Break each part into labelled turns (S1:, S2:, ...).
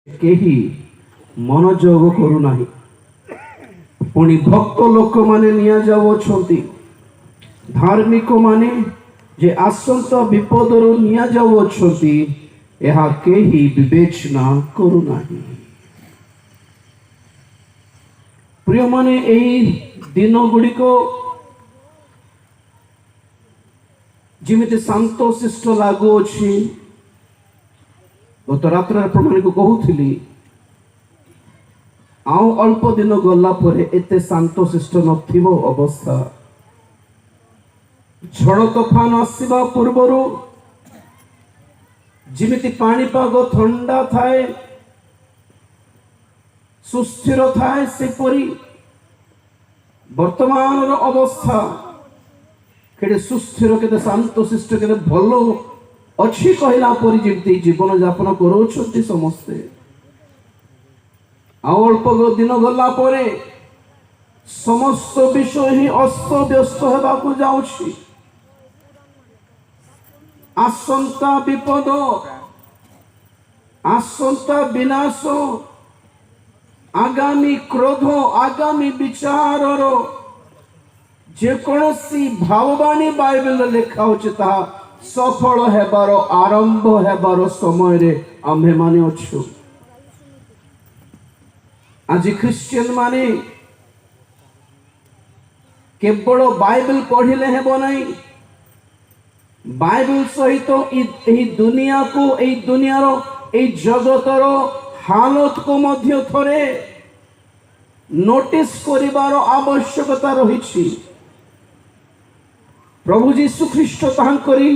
S1: केही मनोयोग करूना पुणी भक्त लोक माने निया जाउछंती धार्मिक माने जे आसंत विपदर निया जाउछंती एहा केही विवेचना करूना। प्रिय माने एही दिन गुड़िक जिमिति शांत शिष्ट लागुअछि गत रात्र आपण को कहूली आउ अल्प दिन गला परे एते शांत शिष्ट नथिबो अवस्था झड़ तोफान आसीबा पूर्वरु जिमिति पाणीपाग ठंडा थाए सुस्थिर थाए सेपरी वर्तमान अवस्था केते सुस्थिर केते शांत शिष्ट केते भलो अच्छी कहला परी जेमती जीवन यापन करोछंती समस्ते अल्प दिन गला परे समस्त विषय ही अस्त व्यस्त हेबाकु जाउछि। आसंता विपद आसंता विनाश आगामी क्रोध आगामी विचारर जेकोसी भाववाणी बाइबल लेखा होछि ता सफल हेबार आरंभ हेबार समय रे आम्भे माने अछु। आज ख्रिस्टियन माने केवल बाइबल पढ़िले हेबो नहीं बाइबल सहित एही दुनिया को एही दुनियार एही जगतर हालत को मध्य थरे नोटिस करिवार आवश्यकता रहिछि। प्रभु जीशु ख्रीष्ट तांकरी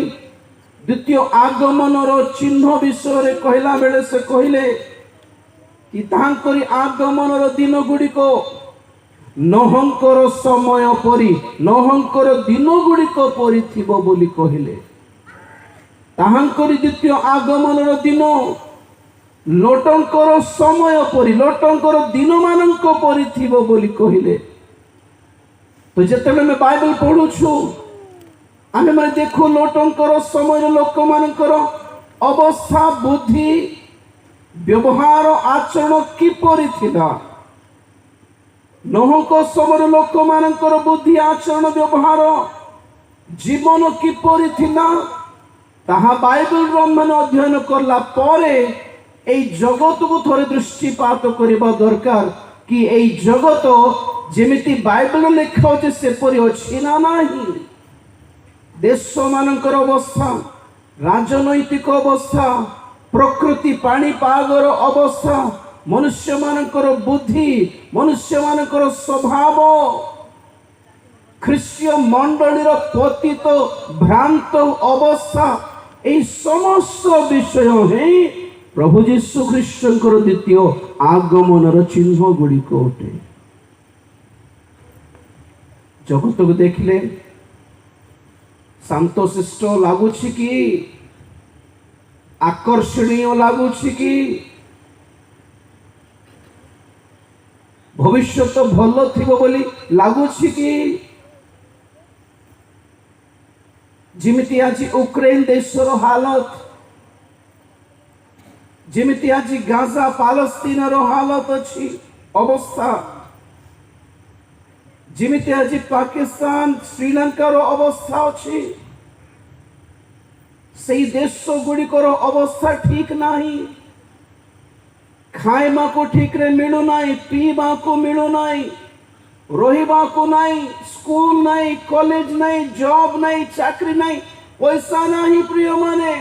S1: द्वितीय आगमनर चिन्ह विषय कहला बेले से कहले कि तांकरी आगमनर दिन गुड़िक नहंकर समय परी नहंकर दिन गुड़िक परी थिबो बोली कहले। तांकरी द्वितीय आगमनर दिन लोटंकर समय परी लोटंकर दिन मानक परी थिबो बोली कहले। तो जेतेबेले मैं बाइबल पढ़ुछु आमे माने देखो लोटंकर समय लोक मानकर अवस्था बुद्धि व्यवहार आचरण किपरि थिला। नोहक समय लोक मानकर बुद्धि आचरण व्यवहार जीवन किपरि थिला ताहा बाइबल मान अध्ययन करला परे एई जगत को थोड़े दृष्टिपात करबा दरकार कि एई जगत जेमिति बाइबल लेखा होचे सेपरि अछि ना नाही। देश मानकर अवस्था राजनैतिक अवस्था प्रकृति पाणीपागर अवस्था मनुष्य मानकर बुद्धि मनुष्य मानकर स्वभाव ख्रिस्तीय मंडलीर पतित भ्रांत अवस्था এই समस्त विषय है प्रभु जीशु ख्रीष्टंकर द्वितीय आगमनर चिन्ह गुड़िक अटे। जगत को देखले शांत शिष्ट लगुछि कि आकर्षणीय लगुछि कि भविष्य तो भल थिबो बोली लगुछि कि जिमिति आज यूक्रेन देशर हालत जिमिति आज गाजा पालस्तीनर हालत अछि अवस्था जिमिति आज पाकिस्तान श्रीलंकार अवस्था अछि से देश गुड़िकर अवस्था ठीक नहीं खाइबा को ठीक रे मिलु नहीं पीबा को मिलु नहीं रहिबा को नहीं स्कूल नहीं कॉलेज नहीं जॉब नहीं चाकरी नहीं पैसा नहीं। प्रिय माने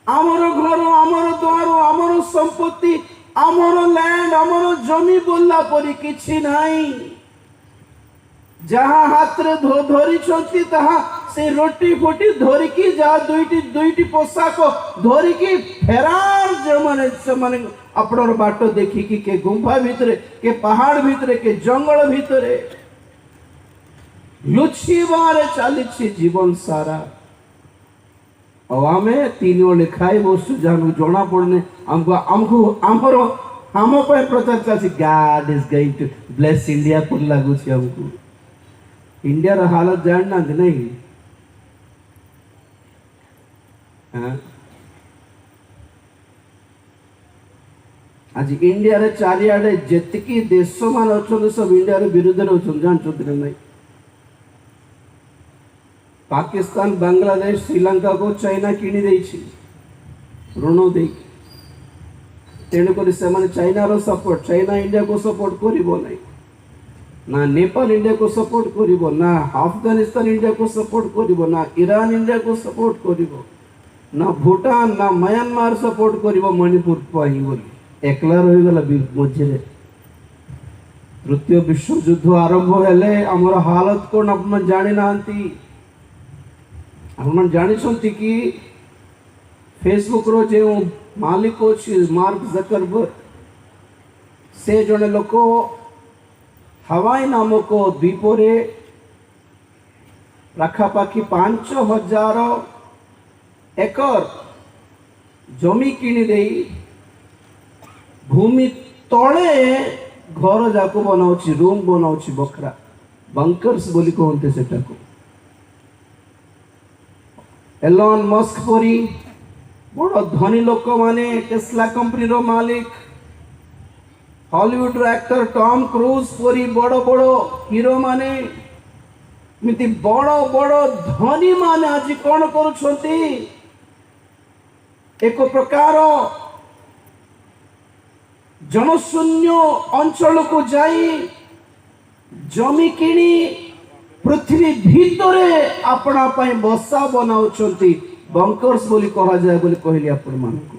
S1: आमर घर आमर द्वार आमर संपत्ति आमर लैंड आमर जमी बोलला परी किछि नहीं जहाँ हाथ रे धरी छथि तहा से रोटी फोटी धरिकी जा दुईटी पोशाक धरिकी फेरार से माने अपनर बाट देखिकी के गुंफा भितरे के पहाड़ भितरे के जंगल भितरे लुचिबारे चली जीवन सारा और आमे तीन ओले खाई बसु जानु जना पड़ने हमको हमर हम पे प्रचार चलछि God is going to bless India को लागु छी हमको इंडिया रा हालत जानना नहीं आज इंडिया रे चारिआडे जेतिकी देश मान अच्छा सब इंडिया रे विरुद्ध रे जानते नहीं। पाकिस्तान बांग्लादेश श्रीलंका को चाइना किणी ऋण दे तेणुक चाइना रो सपोर्ट चाइना इंडिया को सपोर्ट करिबो नहीं ना नेपाल इंडिया को सपोर्ट करिबो ना अफगानिस्तान इंडिया को सपोर्ट करिबो ना ईरान इंडिया को सपोर्ट करिबो ना भूटान ना म्यांमार सपोर्ट करिबो मणिपुर पाई बोली एकला रही गला मझे। तृतीय विश्व युद्ध आरंभ हेले हमर हालत कोन अपन जानि नांती अपन जानि छंती कि फेसबुक रो जे मालिक अछि मार्क जकरबर्ग से जने लोक हवाई नामक द्वीपरे पाखापाखि 5000 एकर जमी किणी दे भूमि तले घर जाको बनाउछि रूम बनाउछि बखरा बंकर्स बोली कहते सेटा को। एलन मस्क परी बड़ धनी लोक माने टेस्ला कंपनी रो मालिक हॉलीवुड रो एक्टर टॉम क्रूज परी बड़ बड़ हीरो माने मिति बड़ बड़ धनी माने आज कौन करुछंती एक प्रकार जनशून्य अंचल को जाई जमी किणी पृथ्वी भितरे अपना पाई बसा बनाउछंती बंकर्स बोली कहा जाए बोली कहली आपण मानकु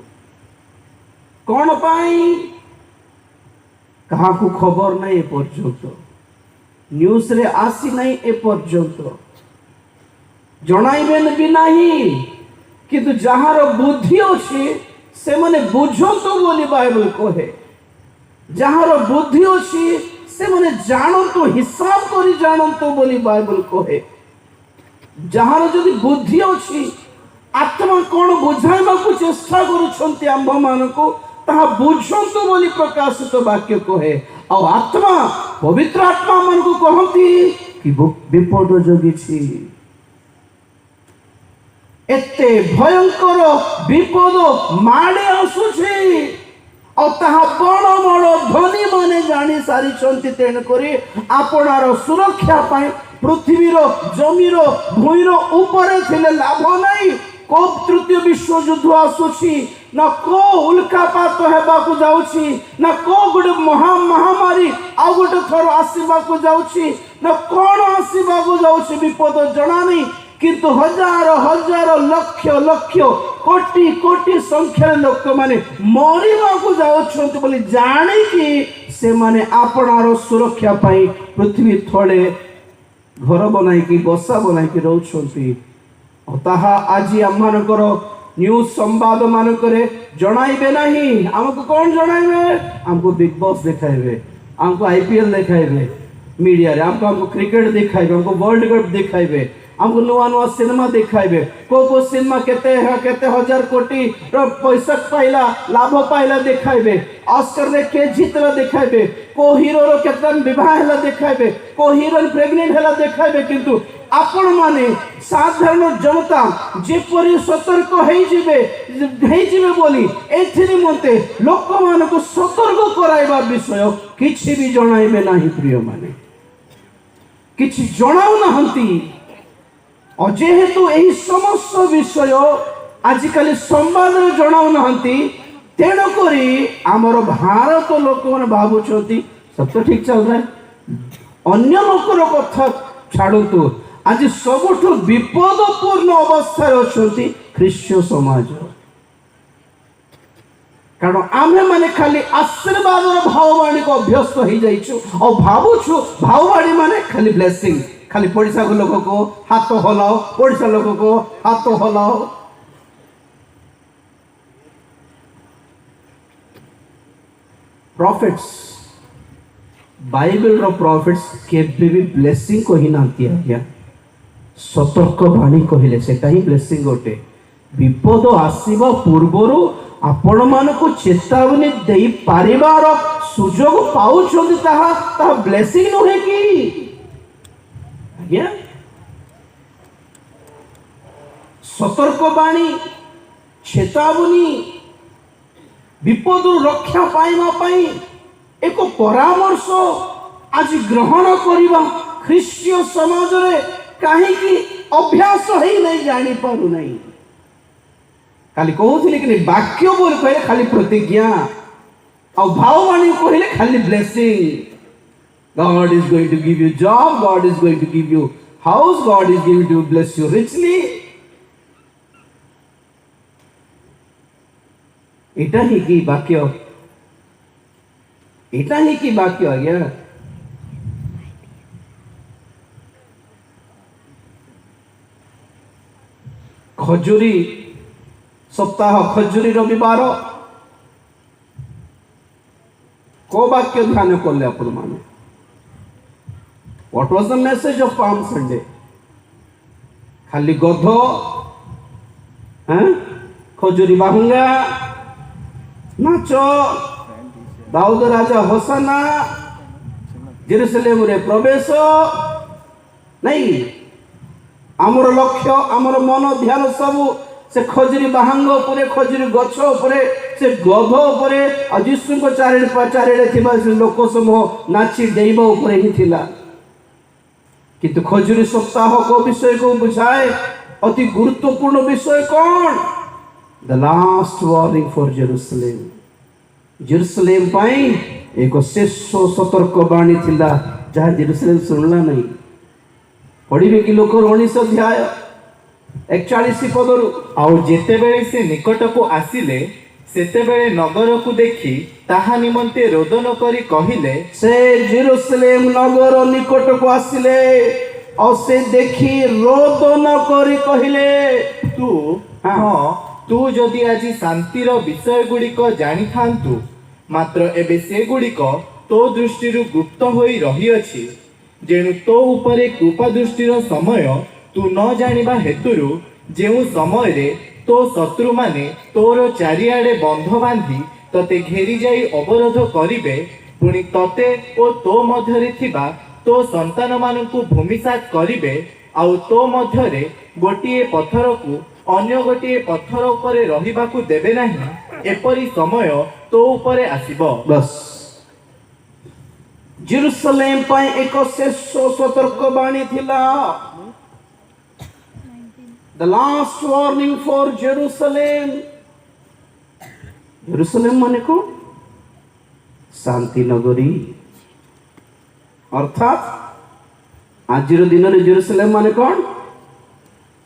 S1: कौन पाई कहा को खबर नहीं ए पर्यंत न्यूज रे आसी नहीं ए पर्यंत जणाइबेन भी नहीं किंतु जहार बुद्धि अछि से माने बुझंतो बोली बाइबल कहे जहार बुद्धि अछि से माने जानंतो हिसाब करी जानंतो बोली बाइबल कहे जहार जदि बुद्धि अछि आत्मा कौन बुझाइबा को चेष्टा करुछंती आंभ मानको ताहा बुझंतो बोली प्रकाशित वाक्य कहे आ आत्मा पवित्र आत्मा मन को कहंती कि विपद जगिछि एते भयंकर विपद माडे आसुछि और ताहा बड़ बड़ धनी माने जानी सारी छंती तेन करी आपनार सुरक्षा पाई पृथ्वी रो जमी रो भूमि रो ऊपर थिले लाभ नहीं को तृतीय विश्व युद्ध आसुछि ना को उल्कापात हेबा को जाउछि ना को गुड महामारी आ गुड थर आसीबा को जाउछि ना कोन आसीबा को जाउछि विपद जणा नहीं किंतु हजार हजार लक्ष लक्ष कोटि कोटि संख्या लोक माने मरिबा को जाउछंती बोली जानि कि से माने आपनार सुरक्षा पाई पृथ्वी थळे घर बनाई कि बसा बनाई कि रहउछंती ताहा आज आमମାନଙ୍କର न्यूज संवाद मानकरे जणाइबे नहीं हमको कौन जणाइबे हमको बिग बॉस देखाइबे हमको आईपीएल देखाइबे मीडिया रे हमको क्रिकेट देखाइबे हमको वर्ल्ड कप देखाइबे हमको नुआ नुआ सिनेमा देखाइबे को सिनेमा केते हजार कोटी रो पैसा पाइला लाभ पाइला देखाइबे ऑस्कर रे के जीतला देखाइबे को हीरो रो केतन विवाह हला देखाइबे को हीरोइन प्रेग्नेंट हला देखाइबे किंतु आपण माने साधारण जनता जेपरि सतर्क हेई जिवे बोली एथिनि मते लोक मान को सतर्क कराइबा विषय किछि भी जणाइबे नाही प्रिय माने किछि जणाउ नाहंती और जेहेतु यही समस्त विषय आजिकल संवाद जणाउ नाहंती तेणु करी आमर भारत लोक माने भाबुछंती सब तो ठीक चल रहा है अन्य लोकर कथा छाड़तु आज सबुठ विपदपूर्ण अवस्था अच्छी ख्रीष्ट समाज कारण आमे माने खाली आशीर्वाद भाववाणी को अभ्यस्त हो जाइछु और भावुछु भाववाणी माने खाली ब्लेसिंग खाली पड़िसा लोक को हाथ हलाओ पड़िसा लोक को हाथ हलाओ प्रॉफिट्स बाइबल रो प्रॉफिट्स केबे भी ब्लेसिंग कहि नांती आज्ञा सतर्क बाणी कहले सेटा ही ब्लेसिंग गोटे विपद आसीबा पूर्वरु आपण मानको चेतावनी देई पारिबार सुजोग पाउछोंती ताहा ब्लेसिंग नहे कि आज्ञा सतर्क बाणी चेतावनी विपद रक्षा पाइबा पाई एक परामर्श आज ग्रहण करवा ख्रीष्टीय समाज रे कहीं अभ्यास ही नहीं जानी पारु नहीं। खाली कहूली कि वाक्य बोल कहले खाली प्रतिज्ञा और भाववाणी कहले खाली blessing. God is going to give you job, God is going to give you house, God is going to bless you richly। इटा ही की वाक्य, इटा ही की वाक्य आ गया। खजुरी सप्ताह, खजुरी रविवार को वाक्य ध्यान कले आपण माने। What was the message of Palm Sunday? खाली गध, खजुरी बाहुंगा, नाच, दाऊद राजा होसाना, जेरुसलेम रे प्रवेश नहीं। आमर लक्ष्य आमर मन ध्यान सबू से खजुरी बाहांग उपरे, खजुरी गछ उपरे, से गध उपरे, यीशु को चारिड़े थिबा लोक समूह नाची डेइबा उपरे ही थिला। किंतु खजुरी सप्ताह को विषय को बुझाए अति गुरुत्वपूर्ण विषय कौन? The last warning for Jerusalem. Jerusalem पाई एक शेष सतर्क बाणी थिला जहाँ जेरुसलेम सुनला नहीं। पढ़िबे कि लोक 19 अध्याय 41 पदरु
S2: आउ जेतेबेले से निकट को आसिले सेतेबेले नगर को देखी ताहा निमंते रोदन करी कहिले
S1: से जेरुसलेम नगर निकट को आसिले और से देखी रोदन करी कहिले
S2: तू हाँ तू जदि आज शांतिर विषय गुड़िक जानी थांतु मात्र एबे से गुड़िक तो दृष्टि गुप्त होई रही अछि जेणु तो उपरे कृपा दृष्टिर समय तू न जानिबा हेतुरु जेउ समय रे तो शत्रु माने तोर चारिआडे बंध बांधी तते घेरी जाई अवरोध करिबे पुणी तते ओ तो मध्यरे थिबा तो संतान मानकु भूमिसात करिबे आउ तो मध्यरे गोटिए पत्थर को अन्य गोटिए पत्थर उपरे रहिबाकु देबे नाही एपरि समय तो उपरे आसीबो।
S1: बस जेरुसलेम पाई एक शेष सतर्क बाणी थिला। The last warning for Jerusalem। Jerusalem माने को शांति नगरी अर्थात आजिर दिन रे जेरुसलेम माने कौन?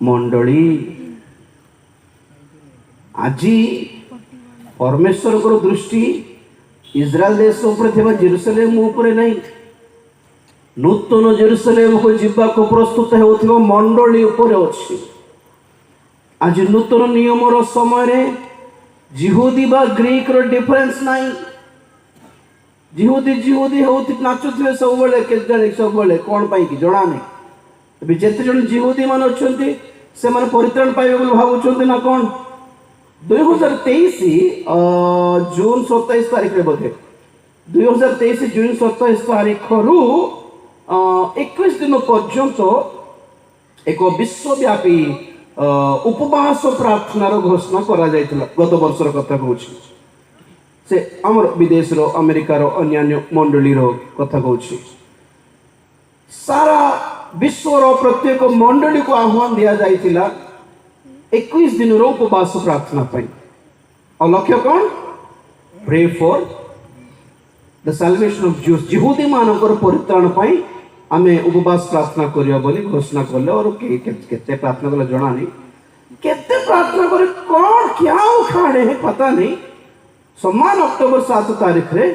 S1: मंडली। आजी परमेश्वर को दृष्टि इस्राएल देश ऊपर थिबा जेरुसलेम ऊपर नहीं। नूतन जेरुसलेम को जीवा को प्रस्तुत होथिबा मंडली ऊपर अछि। आज नूतन नियम रो समय रे जिहुदी बा ग्रीक रो डिफरेंस नहीं। जिहुदी जिहुदी होती नाचुथिबे सब बेले के जाने सब बेले कोन पाई कि जणा नहीं। अबे जेते जण जिहुदी मान अछंती से माने परित्राण पाइबे बोली भाबुछंती ना कोन? 2023 जून 27 तारीख रे बोधे 2023 जून 27 तारीख रु 21 दिन पर्यंत एक विश्वव्यापी उपवास प्रार्थनार घोषणा करा जायतिला। गत वर्षर कथा कहूँ से आमर विदेश रो अमेरिकार अन्य मंडली रो कथा कहूँ। सारा विश्वर प्रत्येक मंडली को आह्वान दिया जायतिला 21 दिन रो उपवास प्रार्थना पाई। और लक्ष्य कौन? Pray for the salvation of Jews. जिहुदी मानकर परित्राण पाई आमे उपवास प्रार्थना करिया बोली घोषणा करले। और केते प्रार्थना कले जणा नहीं, केते प्रार्थना करे कौन क्या उखाड़े है पता नहीं। समान अक्टोबर 7 तारीख रे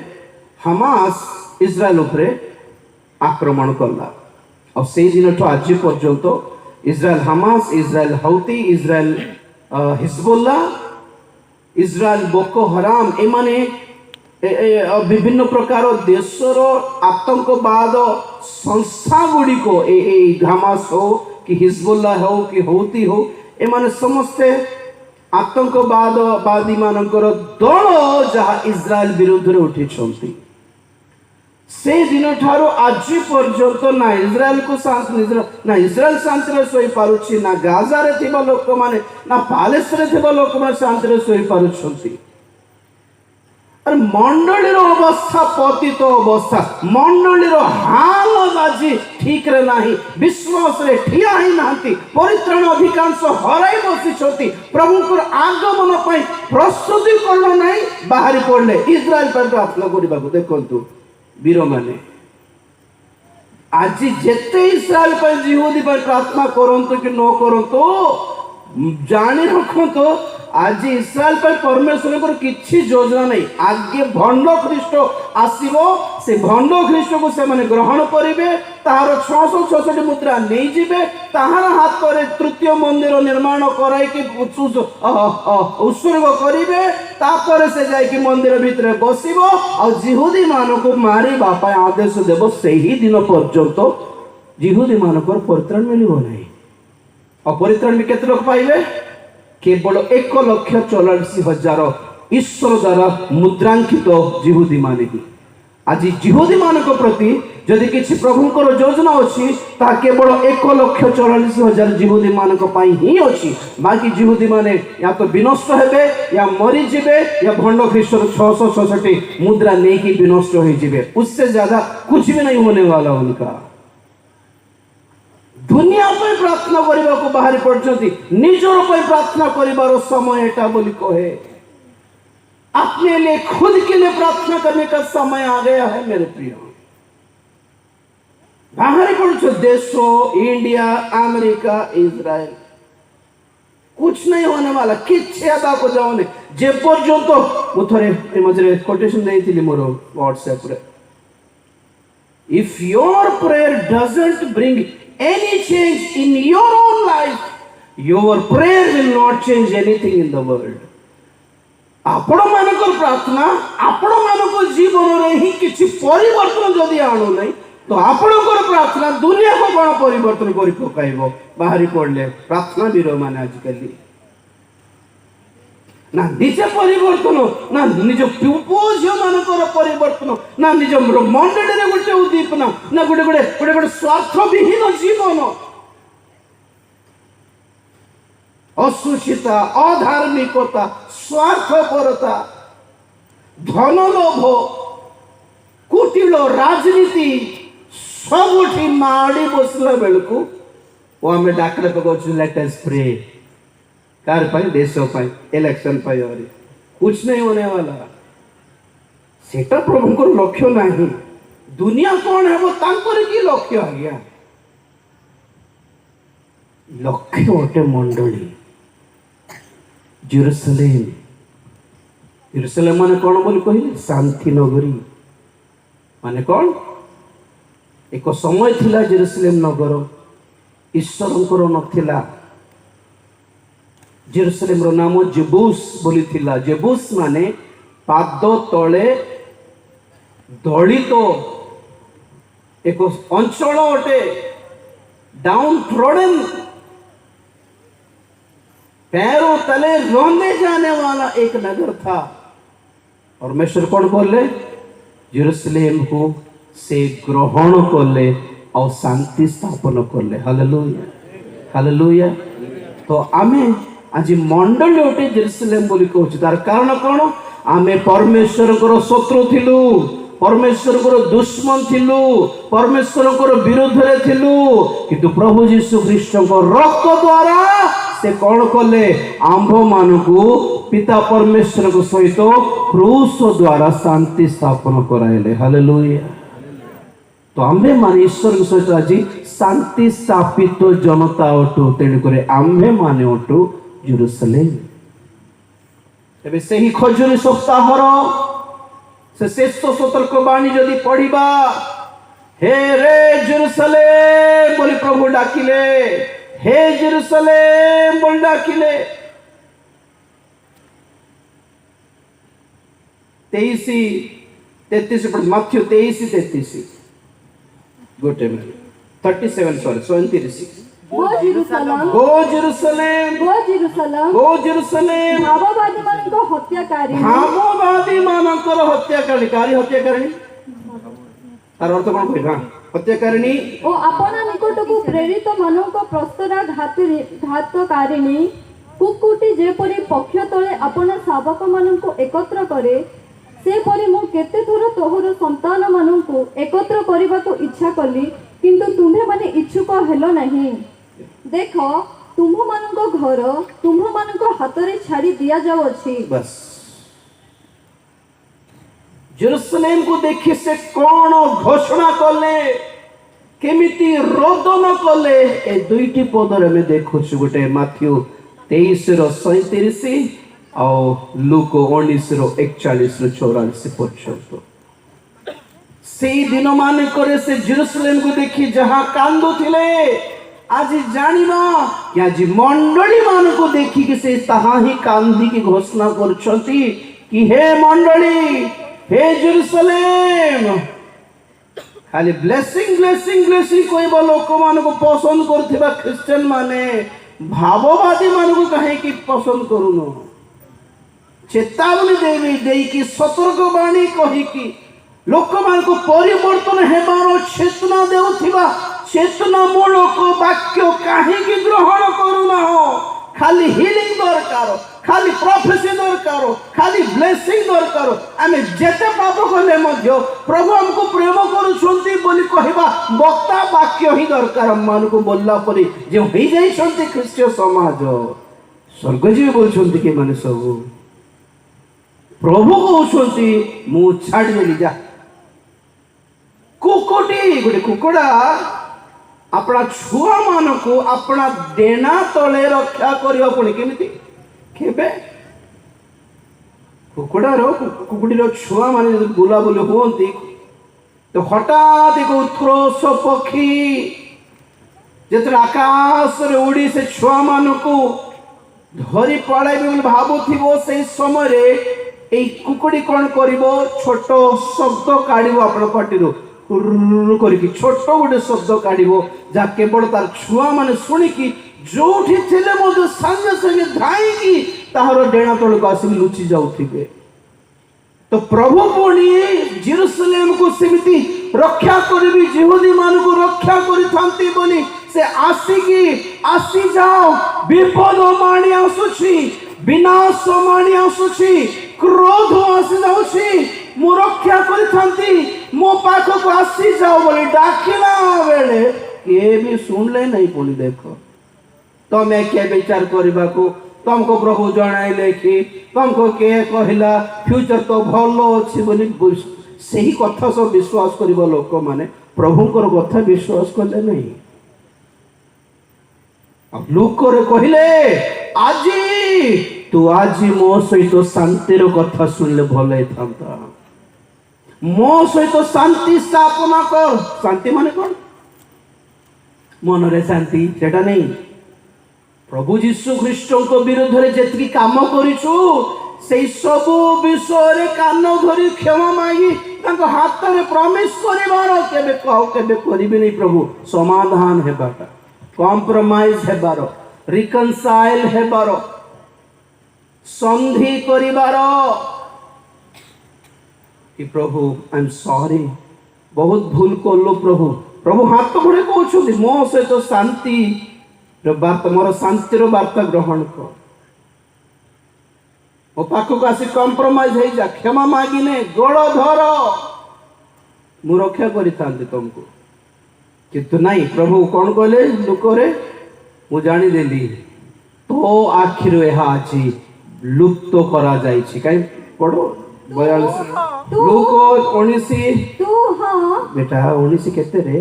S1: हमास इस्राएल उपरे आक्रमण करला। और से दिन तो आज पर्यंत इस्राएल हमास, इस्राएल हौती, इस्राएल हिजबुल्ला, इस्राएल बोको हराम एमाने विभिन्न प्रकार देशर आतंकवाद संस्था गुड़ी को हमास हो कि हिजबुल्ला हो कि हौती हो एमाने समस्ते आतंकवादी मानकर दल जहाँ इस्राएल विरुद्ध रे उठी से दिन ठारो आज पर्यंत ना इस्राएल को शांति ना इस्राएल शांति रे सोई पारुछि ना गाजा रे थिबा लोक माने ना पैलेस रे थिबा लोक माने शांति रे सोई पारुछंती। अरे मंडलीर अवस्था पतित अवस्था मंडलीर हालत आज ठीक रे नाही विश्वास रे ठिया ही नांती परित्राण अधिकांश हराई बसिछथि प्रभुकर आगमन पई प्रस्तुति करनो नाही बाहरी पड़ले इस्राएल पर प्रार्थना करबा को देखंतु वीर माने आज जेते इस्राएल पर यहूदी पर प्रार्थना करंतु कि न करंतु जानी रखंतु आज इस्राएल पर परमेश्वर को किछि योजना नहीं आगे भंड ख्रीष्ट आसीबो से भंड ख्रीष्ट को से माने ग्रहण करिवे तार 666 मुद्रा नहीं जिवे ताहार हाथ करे तृतीय मंदिर निर्माण कराई कि उत्सर्ग करिवे तापर से जाई कि मंदिर भीतर बसिबो आ यहूदी मान को मारी बापा आदेश देबो सेही दिन पर्यंत यहूदी मान को परित्राण मिलिबो नहीं और परित्राण भी केते लोक पाइबे केवल 1,44,000 ईश्वर द्वारा मुद्रांकित जिहुदी माने ही आज जिहुदी मान प्रति जदि किसी प्रभुंकर योजना अच्छी ता केवल 1,44,000 जिहुदी मान ही अच्छी बाकी जिहुदी माने या तो विनष्ट हेबे या मरी जिबे या भंड ख्रीष्ट 666 मुद्रा नहीं कि विनष्ट हो जिबे उससे ज्यादा कुछ भी नहीं होने वाला उनका दुनिया पर प्रार्थना करने को बाहरी पड़ती निजर पर प्रार्थना करिबार समय एटा बोली कहे अपने लिए खुद के लिए प्रार्थना करने का समय आ गया है मेरे प्रिय बाहरी पड़ो देशों इंडिया अमेरिका इजराइल कुछ नहीं होने वाला किसी आदा को जाओने जे पर्यंत मु थरे मझे कोटेशन देइथिली मोर व्हाट्सएप रे if your prayer doesn't bring any change in your own life your prayer will not change anything in the world आपण मानकर प्रार्थना आपण मानकर जीवन रे ही किछि परिवर्तन जदि आनु नै तो आपणकर प्रार्थना दुनिया को कोन परिवर्तन करि पकाइबो बाहरी पड़ले प्रार्थना वीर माने आजकल ना निज परिवर्तन ना निज पुपोज मानकर परिवर्तन ना निज मंडली रे गोटे उद्दीपना ना गोटे गोटे गोटे गोटे स्वार्थ विहीन जीवन असुचिता अधार्मिकता स्वार्थपरता धन लोभ कुटिल राजनीति सबुठी माड़ी बसला बेलू वो आम डाक्टर पकाऊ लेट अस प्रे कार पाई देशों पाई इलेक्शन पाई और कुछ नहीं होने वाला सेटा प्रभु को लक्ष्य नहीं दुनिया कौन है वो तांकर की लक्ष्य आ गया लक्ष्य ओटे मंडली जेरूसलेम जेरूसलेम माने कौन बोली कहले शांति नगरी माने कौन एक समय थिला जेरूसलेम नगर ईश्वरंकर नथिला जेरूसलेम रो नाम जेबूस बोली थिला जेबूस माने पाद तले दलित एक अंचल अटे डाउन ट्रोडन पैरों तले रोने जाने वाला एक नगर था और परमेश्वर कौन बोले जेरूसलेम को से ग्रहण करले और शांति स्थापन करले हालेलुया हालेलुया तो आमे आज मंडली ओटे जेरूसलेम बोली कहूँ तार कारण कौन आमे परमेश्वर को शत्रु थिलु परमेश्वर को दुश्मन थिलु परमेश्वर को विरोध रे थिलु किंतु प्रभु यीशु ख्रीष्ट को रक्त द्वारा से कौन कले आंभ मान को पिता परमेश्वर को सहित क्रूस द्वारा शांति स्थापन कराइले हालेलुया तो आम्भे मान ईश्वर के सहित आज शांति स्थापित जनता अटू तेणुक आम्भे मान अटू जेरूसलेम एबे सही खजुरी सप्ताहर से शेष सतर्कवाणी जदि पढ़िबा हे रे जेरूसलेम बोली प्रभु डाकिले हे जेरूसलेम बोली डाकिले 23-33 मत्थ्यू 23-33 गोटे मिनट 37 सॉरी 37
S3: गो जेरूसलेम
S1: गो जेरूसलेम
S3: गो जेरूसलेम
S1: गो जेरूसलेम
S3: भाववादी मानक हत्याकारी
S1: भाववादी मानकर हत्याकारी हत्याकारी तार अर्थ कोन कहबा हत्याकारिणी
S3: ओ अपना निकटकू प्रेरित मानक प्रस्तरा घातकारिणी कुकुटी जेपरी पक्ष तले अपना शावक मानक एकत्र करे ସେପରି ମୁଁ କେତେ ଥର ତୋହର ସନ୍ତାନ ମାନଙ୍କୁ ଏକତ୍ର କରିବାକୁ ଇଚ୍ଛା କଲି, କିନ୍ତୁ ତୁମ୍ଭେମାନେ ଇଚ୍ଛୁକ ହେଲ ନାହିଁ। ଦେଖ, ତୁମ୍ଭମାନଙ୍କ ଘର ତୁମ୍ଭମାନଙ୍କ ହାତରେ ଛାଡ଼ି ଦିଆଯାଉଅଛି।
S1: बस जेरुसलेम को देखि से कौन घोषणा कले, केमिति रोदन कले, ए दुईटी पदर में देखु गोटे माथ्यू 23:37 और लूक 19:41-44 पर्यंत। से दिन मानकर से जेरुसलेम को देखि जहाँ कांदु थिले, आज जानिबा कि आज मंडली मान को देखि कि से ताहा ही कांदी की घोषणा करछंती कि हे मंडली, हे जेरुसलेम, खाली ब्लेसिंग ब्लेसिंग ब्लेसिंग कहबा लोक मान को पसंद करथिबा क्रिश्चियन माने भाववादी मान को कहे कि पसंद करूनो, चेतावनी देवी देई कि सतर्कवाणी कहि कि लोक मान को परिवर्तन हेबार चेतना देउथिबा चेतना मूलक वाक्य कहीं ग्रहण करूना हो। खाली हिलिंग दरकार, खाली प्रोफेसी दरकार, खाली ब्लेसिंग दरकार। आमे जेते पाप कले मध्य प्रभु हमको प्रेम करूछंती बोली कहबा वक्ता वाक्य ही दरकार। मान को बोलला परी जे होई जाइछंती ख्रीष्टीय समाज, स्वर्गजीव बोलछंती कि माने सब प्रभु कहउछंती मु छाड़ देली जा। कुकुटी गोटे कुकुड़ा अपना छुआ मान को अपना देना तले रक्षा करियो पुणी केमिति केबे कुकुड़ार कुकुड़ीर छुआ मान बुला बुली होती तो हठात एक उत्कर्ष पक्षी जेतरे आकाश रे उड़ी से छुआ मान को धरी पड़ाइबे बोली भाबुथिबो से समय रे एई कुकुड़ी कोन करिवो छोट शब्द काढिवो अपन पाटिरो करिकी छोट गोटे शब्द काढ़ो जहाँ केवल तार छुआ मैंने शुणिकी जो सागे सागे धाई तार डेणा तल को आसिक लुचि जाऊे। तो प्रभु पुणी जेरुसलेम को सेमती रक्षा करी जिहुदी मान को रक्षा करी बोली से आसिकी आसी जाओ, विपद माणी आसुची, विनाश माणी आसुची, क्रोध आसी जाऊँगी, मु रक्षा करी मो पाख को आसी जाओ बोली डाकिला बेले किए भी सुनले नहीं। पुणी देख तमें किए विचार करने को तुमको प्रभु जनाइले कि तुमको किए कहला फ्यूचर तो भल अच्छी बोली से ही कथा सब विश्वास कर लोक माने प्रभुंकर कथा विश्वास कले नहीं। लोक कहले आज तू आज मो सहित शांतिर कथा सुनले भल था, मो सहित शांति स्थापना कर। शांति माने कौन? मन रे शांति सेटा नहीं। प्रभु जीशु ख्रीष्ट को विरोध रे जेतकी काम करिछु से सब विषय कान धरी क्षमा मागी तांको हाथ रे प्रॉमिस करिवार केबे कहू केबे करिबे नहीं। प्रभु समाधान हेबाटा, कॉम्प्रोमाइज हेबार, रिकनसाइल हेबार, संधि करिवार कि प्रभु आई एम सॉरी बहुत भूल कलो प्रभु। प्रभु हाथ घोड़े कहते मो सहित तो शांति वार्ता मोर शांतिर वार्ता ग्रहण कर, मो पाख को आसी कॉम्प्रोमाइज हो जा, क्षमा मागिने गोड़ धर, मु रक्षा करी तुमको। किंतु नहीं प्रभु कौन कहले लोक मु जानीदेली तो आखिर यह आज लुप्त करा जाइछि। कहीं पढ़ो 42 लूक 19 बेटा 19 केते रे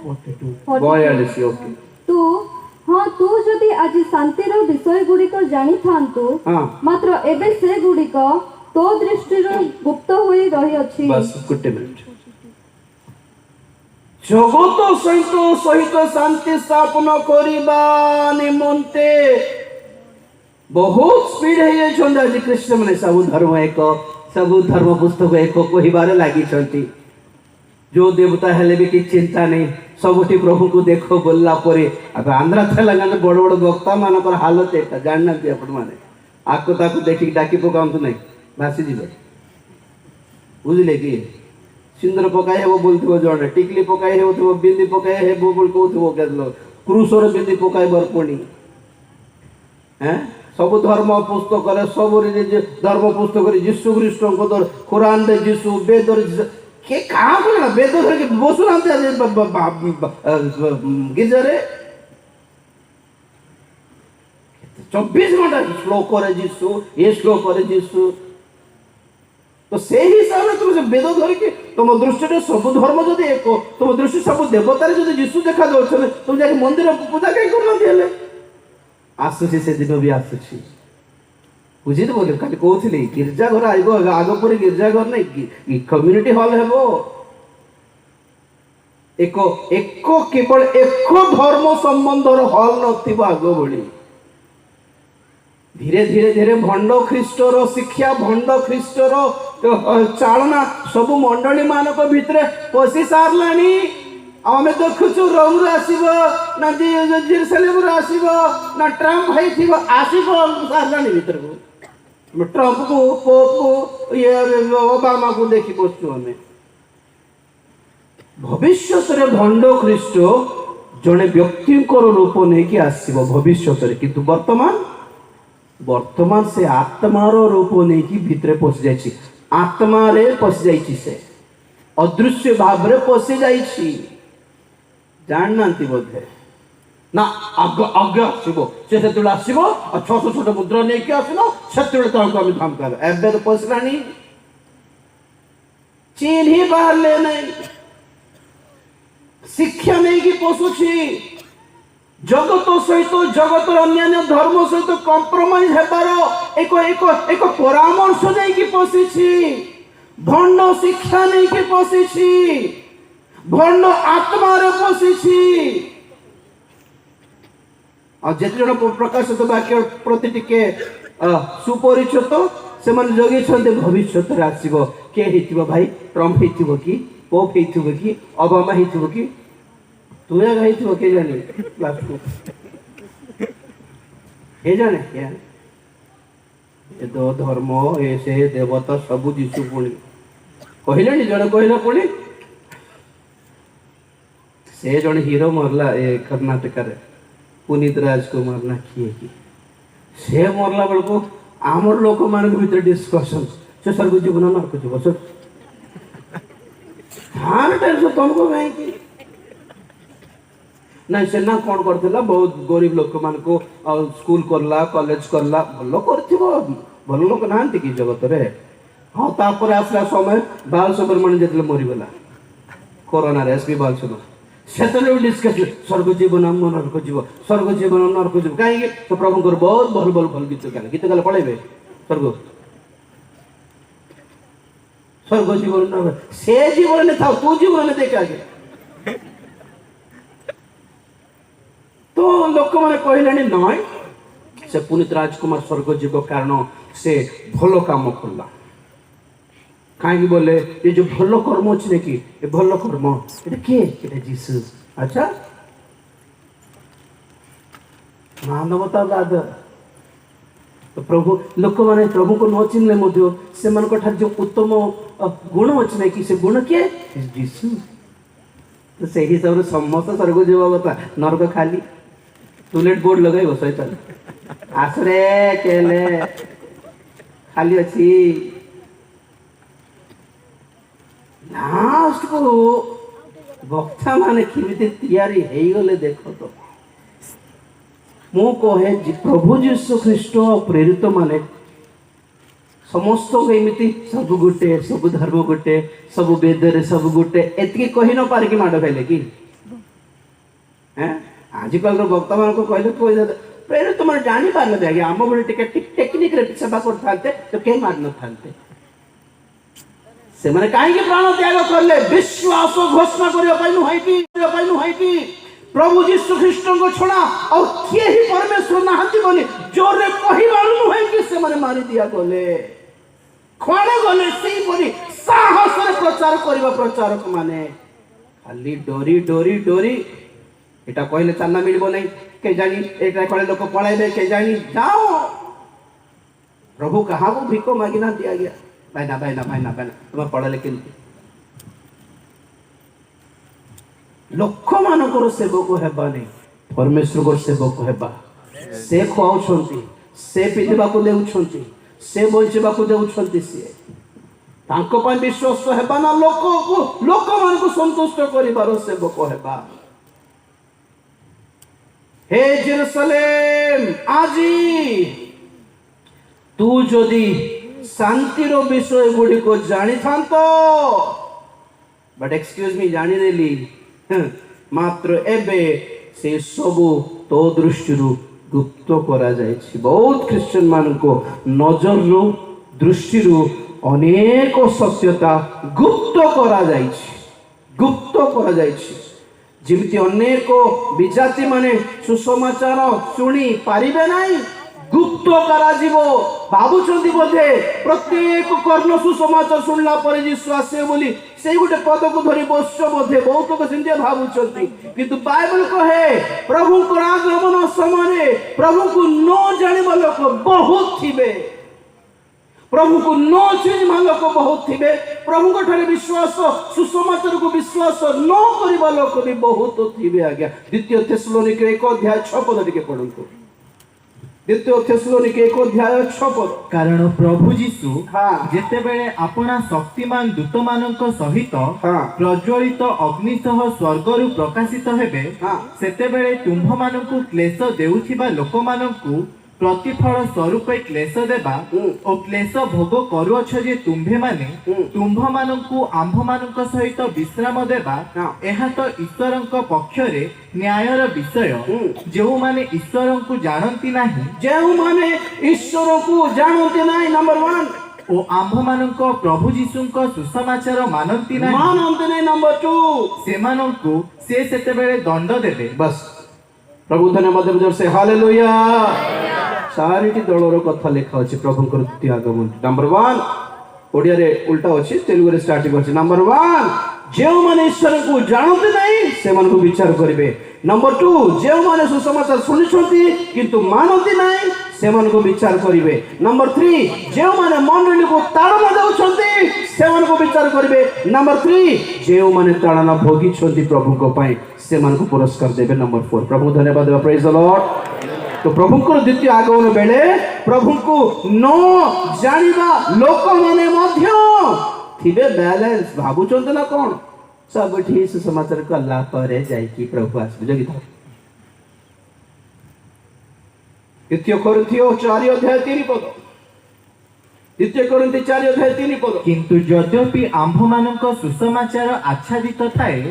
S1: 42 ओके।
S3: तू जदि आज शांतिर विषय गुड़िक जानी थांतु, मात्र एबे से गुड़िक तो दृष्टि गुप्त होई रही अछि।
S1: बस गुटे मिनिट। जगत सहित शांति स्थापना करिबा निमंते बहुत स्पीड है छंद आज कृष्ण माने सब धर्म एक सब धर्म पुस्तक एक कहबार लगी जो देवता हेले भी कि चिंता नहीं सबुठी प्रभु को देखो बोलला परे अब आंध्रा थला गाने बड़ बड़ वक्ता मानकर हालत एटा जानना दे अपन माने आको ताको देखि डाकी पकाउंत नहीं भासी जिवे बुझले कि सिंदूर पकाए हेबो बोलथिबो जणे टिकली पकाए हेबो बिंदी पकाए हेबो बोल कहथिबो केदलो क्रूसर बिंदी पकाए बरपणी हैं ସବୁ ଧର୍ମ ପୁସ୍ତକରେ ସବୁ ଧର୍ମ ପୁସ୍ତକରେ ଯୀଶୁ ଖ୍ରୀଷ୍ଟଙ୍କ କୁରାନରେ ଯୀଶୁ ବେଦରେ କିଏ କାହାକୁ ନା ବେଦ ଧରିକି ବସୁନାହାନ୍ତି ଗିର୍ଜାରେ 24 ଘଣ୍ଟା ଶ୍ଲୋକରେ ଯୀଶୁ ଏ ଶ୍ଲୋକରେ ଯୀଶୁ ତ ସେଇ ହିସାବରେ ତୁମେ ସେ ବେଦ ଧରିକି ତୁମ ଦୃଷ୍ଟିରେ ସବୁ ଧର୍ମ ଯଦି ଏକ ତୁମ ଦୃଷ୍ଟି ସବୁ ଦେବତାରେ ଯଦି ଯୀଶୁ ଦେଖା ଯାଉଛନ୍ତି ତୁମେ ଯାଇକି ମନ୍ଦିର ପୂଜା କାହିଁ କରୁନାହାନ୍ତି ହେଲେ ଆସୁଛି ସେଦିନ ବି ଆସୁଛି ବୁଝିଲେ ବୋଲି କାଲି କହୁଥିଲି ଗିର୍ଜା ଘର ଆଗ ପରେ ଗିର୍ଜା ଘର ନାଇଁ କମ୍ୟୁନିଟି ହଲ୍ ହେବ ଏକ କେବଳ ଏକ ଧର୍ମ ସମ୍ବନ୍ଧର ହଲ୍ ନଥିବ ଆଗ ଭଳି ଧୀରେ ଧୀରେ ଧୀରେ ଭଣ୍ଡ ଖ୍ରୀଷ୍ଟର ଶିକ୍ଷା ଭଣ୍ଡ ଖ୍ରୀଷ୍ଟର ଚାଳନା ସବୁ ମଣ୍ଡଳୀ ମାନଙ୍କ ଭିତରେ ପଶି ସାରିଲାଣି ଆମେ ଦେଖୁଛୁ ରୋମରୁ ଆସିବ ନା ଜେରୁସାଲେମରୁ ଆସିବ ନା ଟ୍ରମ୍ପ ହେଇଥିବ ଆସିବ ସାରିଲାଣି ଭିତରକୁ ଟ୍ରମ୍ପକୁ ପୋପକୁ ଓବାମାକୁ ଦେଖି ବସୁଛୁ ଆମେ ଭବିଷ୍ୟତରେ ଭଣ୍ଡ ଖ୍ରୀଷ୍ଟ ଜଣେ ବ୍ୟକ୍ତିଙ୍କର ରୂପ ନେଇକି ଆସିବ ଭବିଷ୍ୟତରେ କିନ୍ତୁ ବର୍ତ୍ତମାନ ସେ ଆତ୍ମାର ରୂପ ନେଇକି ଭିତରେ ପଶି ଯାଇଛି ଆତ୍ମାରେ ପଶି ଯାଇଛି ସେ ଅଦୃଶ୍ୟ ଭାବରେ ପଶି ଯାଇଛି ଜାଣିନାହାନ୍ତି ବୋଧେ ନା ଆଜ୍ଞା ଆସିବ ସେ ସେତେବେଳେ ଆସିବ ଆଉ 600 ଛୋଟ ମୁଦ୍ରା ନେଇକି ଆସିବ ସେତେବେଳେ ତାଙ୍କୁ ଆମେ ଧମକାଇବା ଏବେ ତ ପଶିଲାଣି ଚିହ୍ନି ପାରିଲେ ନାହିଁ ଶିକ୍ଷା ନେଇକି ପଶୁଛି ଜଗତ ସହିତ ଜଗତର ଅନ୍ୟାନ୍ୟ ଧର୍ମ ସହିତ କମ୍ପ୍ରମାଇଜ ହେବାର ଏକ ପରାମର୍ଶ ନେଇକି ପଶିଛି ଭଣ୍ଡ ଶିକ୍ଷା ନେଇକି ପଶିଛି ଭଣ୍ଡ ଆତ୍ମାରେ ପଶିଛି ଆଉ ଯେତେ ଜଣ ପ୍ରକାଶିତ ବାକ୍ୟ ପ୍ରତି ଟିକେ ସୁପରିଚିତ ସେମାନେ ଜଗିଛନ୍ତି ଭବିଷ୍ୟତରେ ଆସିବ କିଏ ହେଇଥିବ ଭାଇ ଟ୍ରମ୍ପ ହେଇଥିବ କି ପୋପ ହେଇଥିବ କି ଓବାମା ହେଇଥିବ କି ତୁ ହେଇଥିବ କିଏ ଜାଣି କିଏ ଜାଣେ ଧର୍ମ ଏ ସେ ଦେବତା ସବୁ ଯୀଶୁ ପୁଣି କହିଲେଣି ଜଣେ କହିଲା ପୁଣି ସେ ଜଣେ ହିରୋ ମରଲା ଏ କର୍ଣ୍ଣାଟକରେ ପୁନୀତ ରାଜକୁମାର ନା କିଏ କି ସେ ମରଲା ବେଳକୁ ଆମର ଲୋକମାନଙ୍କ ଭିତରେ ଡିସ୍କସନ ସେ ସ୍ୱର୍ଗ ଯିବ ନା ନର୍କ ଯିବ ତମକୁ କାହିଁକି ନାଇଁ ସେ ନା କ'ଣ କରିଥିଲା ବହୁତ ଗରିବ ଲୋକମାନଙ୍କୁ ସ୍କୁଲ କଲା କଲେଜ କଲା ଭଲ କରିଥିବ ଭଲ ଲୋକ ନାହାନ୍ତି କି ଜଗତରେ ହଁ ତାପରେ ଆସିଲା ସମୟ ବାଳ ସୁବ୍ରମଣ୍ୟ ଯେତେବେଳେ ମରିଗଲା କରୋନାରେ ଏସ୍ ପି ବାଳ ସୁବ୍ରମଣ୍ୟ ସେତେବେଳେ ବି ଡିସ୍କସ ସ୍ୱର୍ଗ ଯିବ ନା ନର୍କ ଯିବ ସ୍ୱର୍ଗ ଯିବ ନା ନର୍କ ଯିବ କାହିଁକି ତ ପ୍ରଭୁଙ୍କର ବହୁତ ଭଲ ଗୀତ ଗାଲେ ପଳେଇବେ ସ୍ୱର୍ଗ ଜୀବନ ସେ ଜୀବନରେ ଥାଉ ତୁ ଜୀବନରେ ଦେଖ ଆଗେ ତ ଲୋକମାନେ କହିଲେଣି ନয় ସେ ପୁନୀତ ରାଜକୁମାର ସ୍ୱର୍ଗ ଯିବ କାରଣ ସେ ଭଲ କାମ କଲା କାହିଁକି ବୋଲେ ଏ ଯୋଉ ଭଲ କର୍ମ ଅଛି ନାକି ଏ ଭଲ କର୍ମ এটা କିଏ এটা ଯୀଶୁ ଆଚ୍ଛା ମାନବତା ବାଦ ତ ପ୍ରଭୁ ଲୋକମାନେ ପ୍ରଭୁଙ୍କୁ ନ ଚିହ୍ନିଲେ ମଧ୍ୟ ସେମାନଙ୍କ ଠାରେ ଯୋଉ ଉତ୍ତମ ଗୁଣ ଅଛି ନାକି ସେ ଗୁଣ କିଏ ଯୀଶୁ ତ ସେହି ହିସାବରେ ସମସ୍ତ ସ୍ୱର୍ଗ ଯିବା କଥା ନର୍କ ଖାଲି ଟୁଲେଟ୍ ବୋର୍ଡ ଲଗାଇବ ସହିତ ଆସରେ କେଲେ ଖାଲି ଅଛି ଲାଷ୍ଟକୁ ବକ୍ତା ମାନେ କେମିତି ତିଆରି ହେଇଗଲେ ଦେଖ ତ ମୁଁ କହେ ପ୍ରଭୁ ଯୀଶୁ ଖ୍ରୀଷ୍ଟ ପ୍ରେରିତ ମାନେ ସମସ୍ତଙ୍କୁ ଏମିତି ସବୁ ଗୋଟେ ସବୁ ଧର୍ମ ଗୋଟେ ସବୁ ବେଦରେ ସବୁ ଗୋଟେ ଏତିକି କହି ନ ପାରିକି ମାଡ଼ ଖାଇଲେ କି ଆଜିକାଲିର ବକ୍ତା ମାନଙ୍କୁ କହିଲେ ପ୍ରେରିତ ମାନେ ଜାଣିପାରିନନ୍ତି ଆଜ୍ଞା ଆମ ଭଳି ଟିକେ ଟେକ୍ନିକରେ ସେବା କରିଥାନ୍ତେ ତ କେହି ମାରିନଥାନ୍ତେ ସେମାନେ କାହିଁକି ପ୍ରାଣ ତ୍ୟାଗ କଲେ ବିଶ୍ୱାସ ଘୋଷଣା କରିବା ପାଇଁ ନୁହେଁ କି ପ୍ରଭୁ ଯୀଶୁ ଖ୍ରୀଷ୍ଟଙ୍କ ଛଡ଼ା ଆଉ କିଏ ହିଁ ପରମେଶ୍ୱର ନାହାନ୍ତି ବୋଲି ଜୋରରେ କହିବାରୁ ନୁହେଁ କି ସେମାନେ ମାରି ଦିଆଗଲେ ଖଣେ ଗଲେ ସେଇପରି ସାହସରେ ପ୍ରଚାର କରିବା ପ୍ରଚାରକ ମାନେ ଖାଲି ଡରି এটা କହିଲେ ଚାନ୍ଦା ମିଳିବ ନାହିଁ କେଜାଣି ଏଇଟା କହିଲେ ଲୋକ ପଳାଇବେ କେଜାଣି ଯାଅ ପ୍ରଭୁ କାହାକୁ ଭିକ ମାଗିନାହାନ୍ତି ଆଜ୍ଞା ଭାଇନା ତୁମେ ପଳେଇଲେ କେମିତି ଲୋକମାନଙ୍କର ସେବକ ହେବା ନାହିଁ ପରମେଶ୍ୱରଙ୍କର ସେବକ ହେବା ସେ ଖୁଆଉଛନ୍ତି से पिंधिबाकू देउछंती से बंचिबाकू देउछंती से तांको ପାଇଁ विश्वास हेबा ना लोक मान को संतुष्ट करिबार सेवक हेबा। हे जेरुसलेम आजी तू जदि शांतिर विषय गुड़ी को जानी थांतो बट एक्सक्यूज मी जानी देली मात्र एबे से सबू तो दृष्टि गुप्त करा जायछि। बहुत क्रिश्चियन मान को नजर रु दृष्टि रु अनेक सत्यता गुप्त करा जायछि गुप्त करा जायछि जेमिति अनेक विजाति माने सुसमाचार शुणी पारिबे नाही गुप्त करा जीवो भाबुचंदी बोधे प्रत्येक कर्ण सुसमाचार शुणला पर यीशु आसे बोली से गोटे पद को धरी बस बोधे बहुत लोग सिंधे भाबुचंती किंतु बाइबल कहे प्रभु को आगमन समय प्रभु को न जानिबा लोक बहुत थिबे प्रभु को न चिन्ह लोक बहुत थिबे प्रभु को ठारे विश्वास सुसमाचार को विश्वास न करिबा लोक भी बहुत थिबे। आज्ञा द्वितीय थेसलोनिके 1 अध्याय 6 पद टिके पढंतु। द्वितीय थेसलोनिके 1 अध्याय 6 पद
S2: कारण प्रभु जीशु
S1: हाँ
S2: जेतेबेले आपणा शक्तिमान दूत मानक सहित
S1: हाँ
S2: प्रज्वलित अग्नि सह स्वर्गरु प्रकाशित हेबे
S1: हाँ
S2: सेतेबेले तुम्भ मानकु क्लेश देउथिबा लोक मानकु प्रतिफल स्वरूप क्लेश देबा और क्लेश भोग करुअछ जे तुम्भे माने तुम्भ मानकु आंभ मानक सहित विश्राम देबा एहा तो ईश्वरंक पक्षरे न्यायर विषय जेउ माने ईश्वरंकु जानंती नाही
S1: जेउ माने ईश्वर को जानते नाही नंबर 1
S2: ओ आंभ मानक प्रभु जीशुंक सुसमाचार मानंती नाही
S1: मानते नाही नंबर 2
S2: सेमानंकु से सेतेबेले दंड देबे।
S1: बस प्रभु धन्यवाद जोर से हालेलुया। चारिटी दलर कथा लिखा अछि प्रभु को द्वितीय आगमन। नंबर 1 ओडिया रे उल्टा अछि तेलुगु रे स्टार्टिंग अछि। नंबर 1 जेउ माने ईश्वर को जानते नाही से मन को विचार करिवे। नंबर 2 जेउ माने सुसमाचार सुनिछंती किंतु मानती नाही से मन को विचार करिवे। नंबर 3 जेउ माने मंडली को ताड़ना देउछंती से मन को विचार करिवे। नंबर 3 जेउ माने ताड़ना भोगी छंती प्रभु को पाए से मन को पुरस्कार देबे। नंबर 4 प्रभु धन्यवाद प्रेज द लॉर्ड। तो प्रभु को द्वितीय आगमन बेले प्रभु को न जानिबा लोक माने मध्य थिबे बैलेंस भाबुचंत ना कोन सब ठीक समाचार कला परे जाई कि प्रभु आसबे जगी था। द्वितीय कोरिन्थियो 4 अध्याय 3 पद द्वितीय कोरिन्थी 4 अध्याय 3 पद
S2: किंतु यद्यपि आंभ मानक सुसमाचार आच्छादित थाए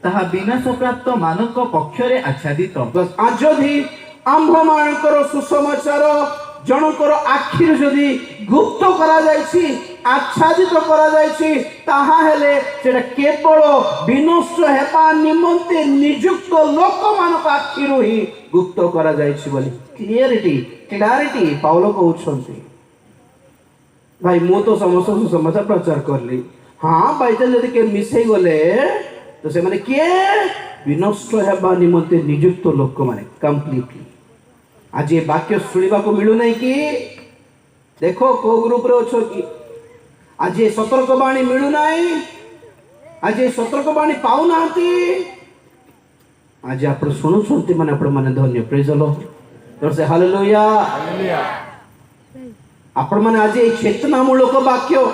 S2: ताहा विनाश प्राप्त मानक पक्षरे आच्छादित।
S1: बस आज जदि आंभ मानकर सुसमाचार जनकर आखिर जदि गुप्त करा जायछि आच्छादित करा जायछि ताहा हेले सेटा केवल विनष्ट हेबा निमंते नियुक्त लोक मानक आखिर ही गुप्त करा जायछि बोली क्लियरिटी पाउलो कहउछंती। भाई मु तो समस्त सुसमाचार प्रचार करली हाँ बाई चांस जदि के मिसई गले तो से माने के विनष्ट हेबा निमंते नियुक्त लोक माने कंप्लीटली आज ये वाक्य शुणा को मिलू नहीं कि देखो को ग्रुप रे अच्छो कि आज ये सतर्कवाणी मिलू नहीं आज ये सतर्कवाणी पाऊ नांती आज आप शुणुछंती माने आपण माने धन्य प्रेज द लॉर्ड जोर से हालेलुया। आपण माने आज ये चेतनामूलक वाक्य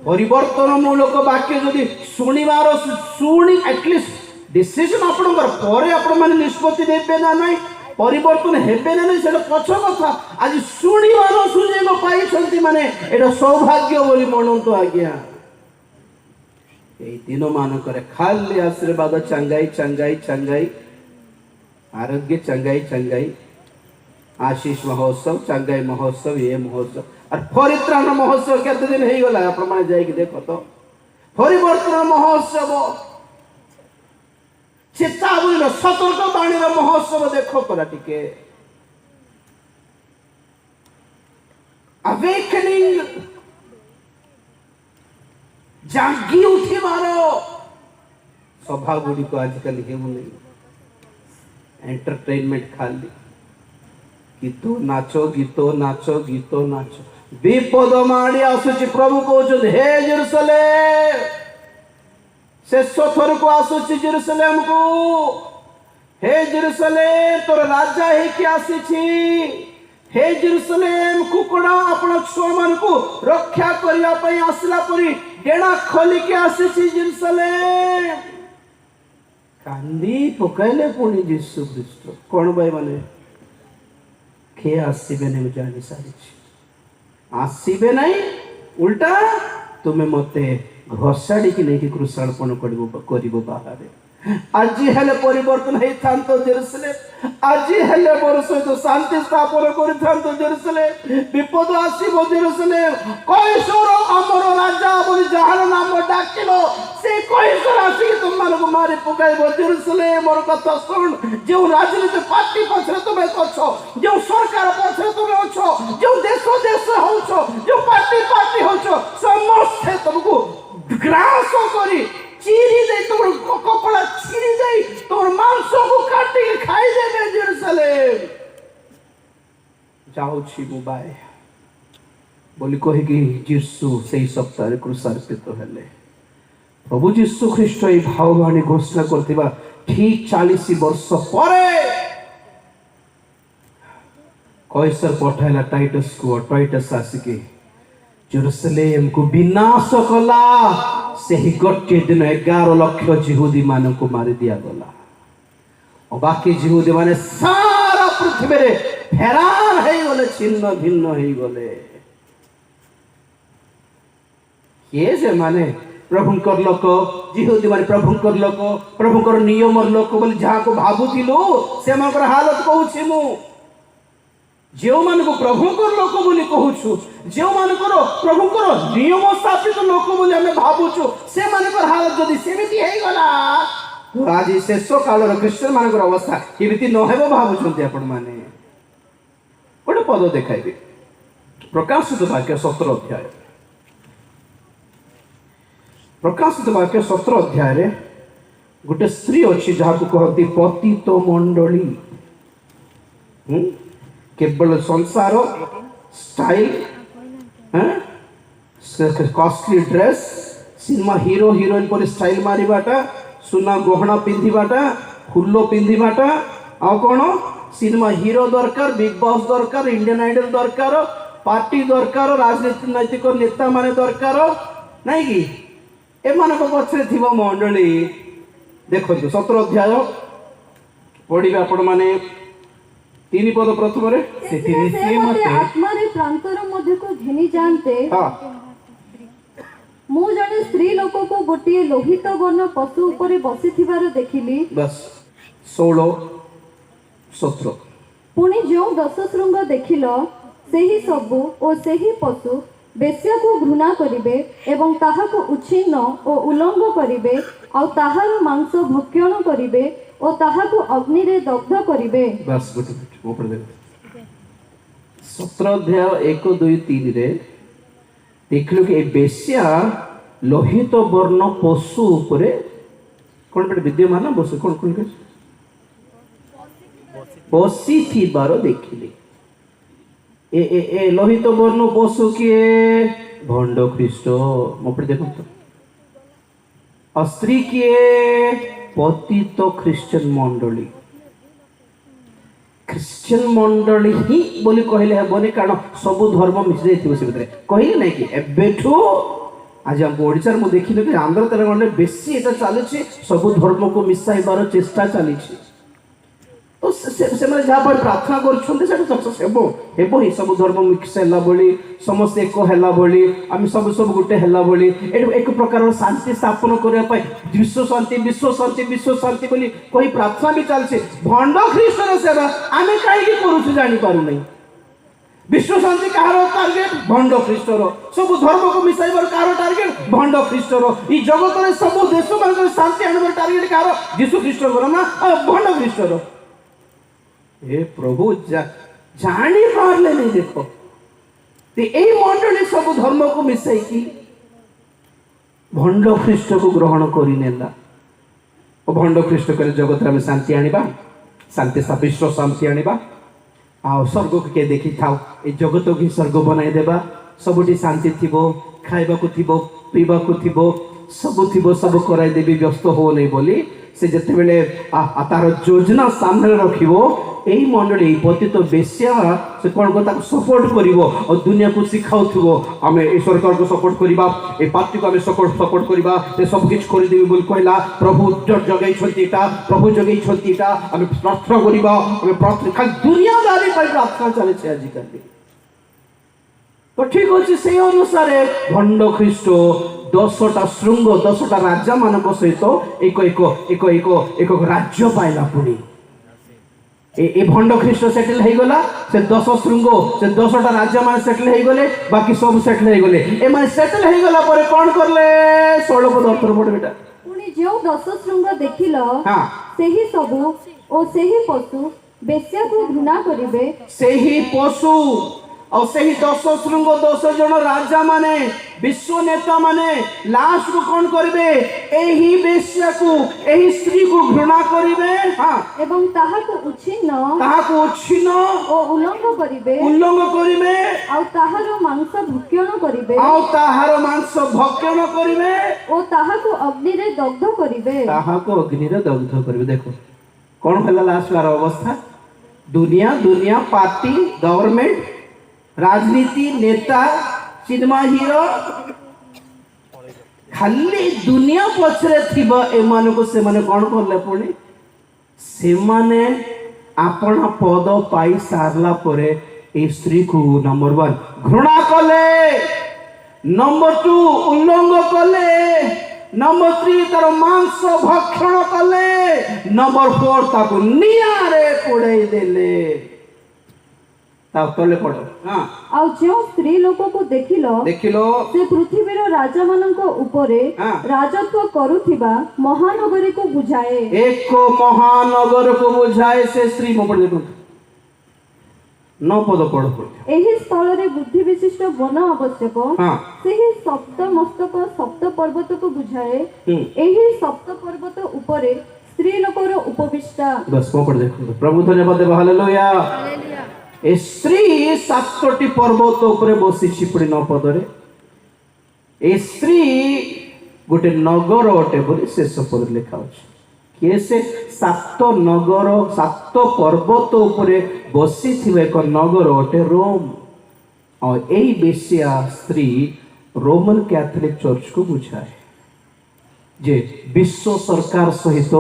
S1: परिवर्तनमूलक वाक्य जदि शुणिबार शुणी एटलिस्ट डिसिजन आपणकर परे आपण माने निष्पत्ति नेबे ना नहीं परिवर्तन हेबे ना नहीं सेटा पछ कथा आज शुणिबार सुयोग पाइछंती माने एटा सौभाग्य बोली मनंतु। आज्ञा ए दिन मानकरे खाली आशीर्वाद चंगाई चंगाई चंगाई आरोग्य चंगाई चंगाई आशीष महोत्सव चंगाई महोत्सव ये महोत्सव और परित्राण महोत्सव केते दिन हे गला आपण माने जाई कि देखो तो परिवर्तन महोत्सव चेतावनी सतर्कवाणी महोत्सव देखो परा टिके अवेकनिंग जागी उठिबार सभा गुडी को आजकल हेउ नहीं एंटरटेनमेंट खाली गीतो नाचो गीतो नाचो गीतो नाचो विपद माड़ी आसुची प्रभु कहउछन हे जेरुसलेम शेष थर को आसुची जेरुसलेम को हे जेरुसलेम तोर राजा हे कि आसीछि हे जेरुसलेम कुकड़ा आपण छुआ मान को रक्षा करिया पई आसला परी डेणा खोली के आसीछि जेरुसलेम कांदी पकाइले पुणी यीशु ख्रीस्ट कोन भाई माने के आसीबे नै जानि सारी आसीबे नै उल्टा तुमे मते घोषाड़ी की नहीं कृषार्पण करिबो बाहर आज हेले परिवर्तन हे थांतो जेरुसलेम आज हेले मोर सहित शांति स्थापन करि थांतो जेरुसलेम विपद आसीबो जेरुसलेम कैसर हमर राजा बोली जहार नाम डाकिलो से कैसर आसी तुम मानको मारी पकाइबो जेरुसलेम मोर कथा सुन जो राजनीति पार्टी पछरे तुमे कछो जो सरकार पछरे तुमे अछो जो देश होछो जो पार्टी होछो समस्त तुमको ग्रास करी चीरी दे तुम कपड़ा चीरी दे तुम मांस को काटी के खाई देबे जेरुसलेम जाओ छी मुबाई बोली कहे कि यीशु से सप्ताह क्रूसार्पित हेले प्रभु यीशु ख्रीस्ट ए भाववाणी घोषणा करथिबा ठीक 40 वर्ष परे कैसर पठाइला टाइटस को टाइटस आसिके जेरुसलेम को विनाश कला से ही गोटे दिन 11 लाख जिहुदी मान को मारी दिया गला और बाकी जिहुदी माने सारा पृथ्वी रे हैरान है गले छिन्न भिन्न है गले ये जे माने प्रभुकर लोक जिहुदी माने प्रभुकर नियम लोक बोली जहाँ को भाबुथिलु से मानकर हालत कहूछि मु जो मान को प्रभुकर लोक बोली कहूछु जो मानकर प्रभुकर नियम स्थापित लोक बोली हमें भाबुछु से मानकर हालत जदि सेमिति हे गला तो आज शेष काल क्रिश्चियन मानकर अवस्था केमिति न हेबो भाबुछन्ति आपण माने गोटे पद देखाइबे प्रकाशित वाक्य 17 अध्याय प्रकाशित वाक्य 17 अध्याय रे गोटे स्त्री अछि जहा को कहती पतित मंडली केवल संसार style costly dress cinema hero heroine पर स्टाइल मारिबाटा सुना गहना पिंधिबाटा फुल्लो पिंधिबाटा आ कौन सिनेमा हीरो दरकार बिग बॉस दरकार इंडियन आइडल दरकार पार्टी दरकार राजनीतिक नेता माने दरकार नहीं कि एमान पछरे थिबो मंडली देखो 17 अध्याय पढ़िबे आपण माने 3 पद प्रथम रे
S3: से मते आत्मा रे प्रांतर मध्य को घिनी जानते मु जने स्त्री लोक को गोटे लोहित वर्ण पशु ऊपर बसी थिबार देखिली
S1: बस 16 17
S3: पुणी जो 10 श्रृंग देखिल सेही सबु ओ सेही पशु बेश्या को घृणा करिवे एवं ताहाको उच्छिन्न ओ उल्लंघ करिवे आ ताहार मांस भक्षण करिवे ओ ताहाको अग्नि रे दग्ध करिवे
S1: बस गुट ऊपर देख 17 अध्याय 1 2 3 रे देखलो कि बेश्या लोहित वर्ण पशु ऊपर कोन पे विद्यमान बस कोन कोन के बसी थिबार देखिली ए लोहित वर्ण पशु किए भंड ख्रीष्ट मोपड़े देखो तो स्त्री किए पतित क्रिश्चियन मंडली ही बोली कहले हेबनी कारण सब धर्म मिस जाइथिबो से भितरे कहले नै कि एबेठू आज हम ओडिसा मु देखिलो कि आंध्र तेलंगाना बेसी एटा चलुछि सब धर्म को मिसाइबार चेष्टा चलीछि तो से माने जहाँ पर प्रार्थना करछन्ते सेटा सक्सेस हेबो ही सब धर्म मिक्स हैला बोली समस्त एक हैला बोली आम सब गुटे हैला बोली एक प्रकार शांति स्थापन करबा पय विश्व शांति बोली कोई प्रार्थना भी चलছে भंड ख्रीष्टर सेवा आमे काहे की करूछु जानि पारु नै विश्व शांति कहार टार्गेट भंड ख्रीष्टर सब धर्म को मिसाइबार कहार टार्गेट भंड ख्रीष्टर ई जगत रे सब देश मान शांति आनबार टार्गेट कहार यीशु ख्रीष्टर ना भंड ख्रीष्टर हे प्रभु जानी पारले नहीं देखो यही मंडली सब धर्म को मिसाई की भंड ख्रीष्ट को ग्रहण करिनेला और भंड ख्रीष्ट करे जगत में शांति आनिबा शांति विश्व शांति आनिबा आ स्वर्ग को के देखि थाओ ए जगत को स्वर्ग बनाई देबा सबुटी शांति थिबो खाइबा को थिबो पीबा को थिबो सब थिबो सब कराई देबी व्यस्त हो नहीं बोली से जिते बेले तार योजना सामने रखिबो एई मंडली पतित बेश्या से कौन को ताको सपोर्ट करिवो और दुनिया को सिखाउथिबो आमे ए सरकार को सपोर्ट करिबा ए पार्टी को आमे सपोर्ट करिबा ए सब किछ करि देबी बोल कहला प्रभु जगै छतिटा प्रभु जगै छतिटा आमे प्रार्थना करिबा आमे प्रार्थना खाली दुनियादारी पर प्रार्थना चले छे आज काली तो ठीक अछि से अनुसार भंड ख्रीष्ट 10टा श्रृंग 10टा राजा मानक सहित एक एक एक एक एक राज्य पाइला पुणी ए भंड ख्रीष्ट सेटल हो गला से 10 श्रृंग से 10टा राज्य मान सेटल हो गले बाकी सब सेटल हो गले ए माने सेटल हो गला पर कोन करले 16 पद उत्तर पड़ बेटा
S3: पुणी जो 10 श्रृंग देखिलो
S1: हां
S3: सेही सबु ओ सेही पशु बेश्या को घृणा करिवे
S1: सेही पशु और सही 10 श्रृंग 10 जन राजा माने विश्व नेता माने लास्ट को कौन करिवे एही बेश्या को एही स्त्री को घृणा करिवे हां
S3: एवं ताहा को उच्छिन्न ओ उल्लंघ करिवे
S1: और
S3: ताहार मांस भक्षण करिवे ओ ताहा को अग्नि रे दग्ध करिवे
S1: देखो कौन होला लास्ट वाला अवस्था दुनिया पार्टी गवर्नमेंट राजनीति नेता सिनेमा हीरो खाली दुनिया पछरे थिबा एमान को से माने कोन करले पुणी से माने आपण पद पाई सारला परे ए स्त्री को नंबर 1 घृणा कले नंबर 2 उल्लंघ कले नंबर 3 तार मांस भक्षण कले नंबर 4 ताको नियारे पोड़े देले तले पड़ हां
S3: आ जो स्त्री लोक को देखिलो से पृथ्वी रो राजा मानन को ऊपरे राजत्व करूथिबा महानगरी को बुझाए
S1: एक महानगर को बुझाए से स्त्री में पड़ देखो 9 पद पड़
S3: एही स्थल रे बुद्धि विशिष्ट वन आवश्यक सेही सप्त मस्तक सप्त पर्वत को बुझाए एही सप्त पर्वत ऊपरे स्त्री लोक रो उपविष्टा
S1: बस को पड़ देखो प्रभु धन्यवाद देव हालेलुया ए स्त्री 7टी पर्वत ऊपर बसी छिपड़ी 9 पदरे ए स्त्री गोटे नगर अटे बोली शेष पद लिखा अछि के से 7 नगर 7 पर्वत ऊपर बसी थिबे एक नगर अटे रोम और एही बेश्या स्त्री रोमन कैथोलिक चर्च को बुझाए जे विश्व सरकार सहित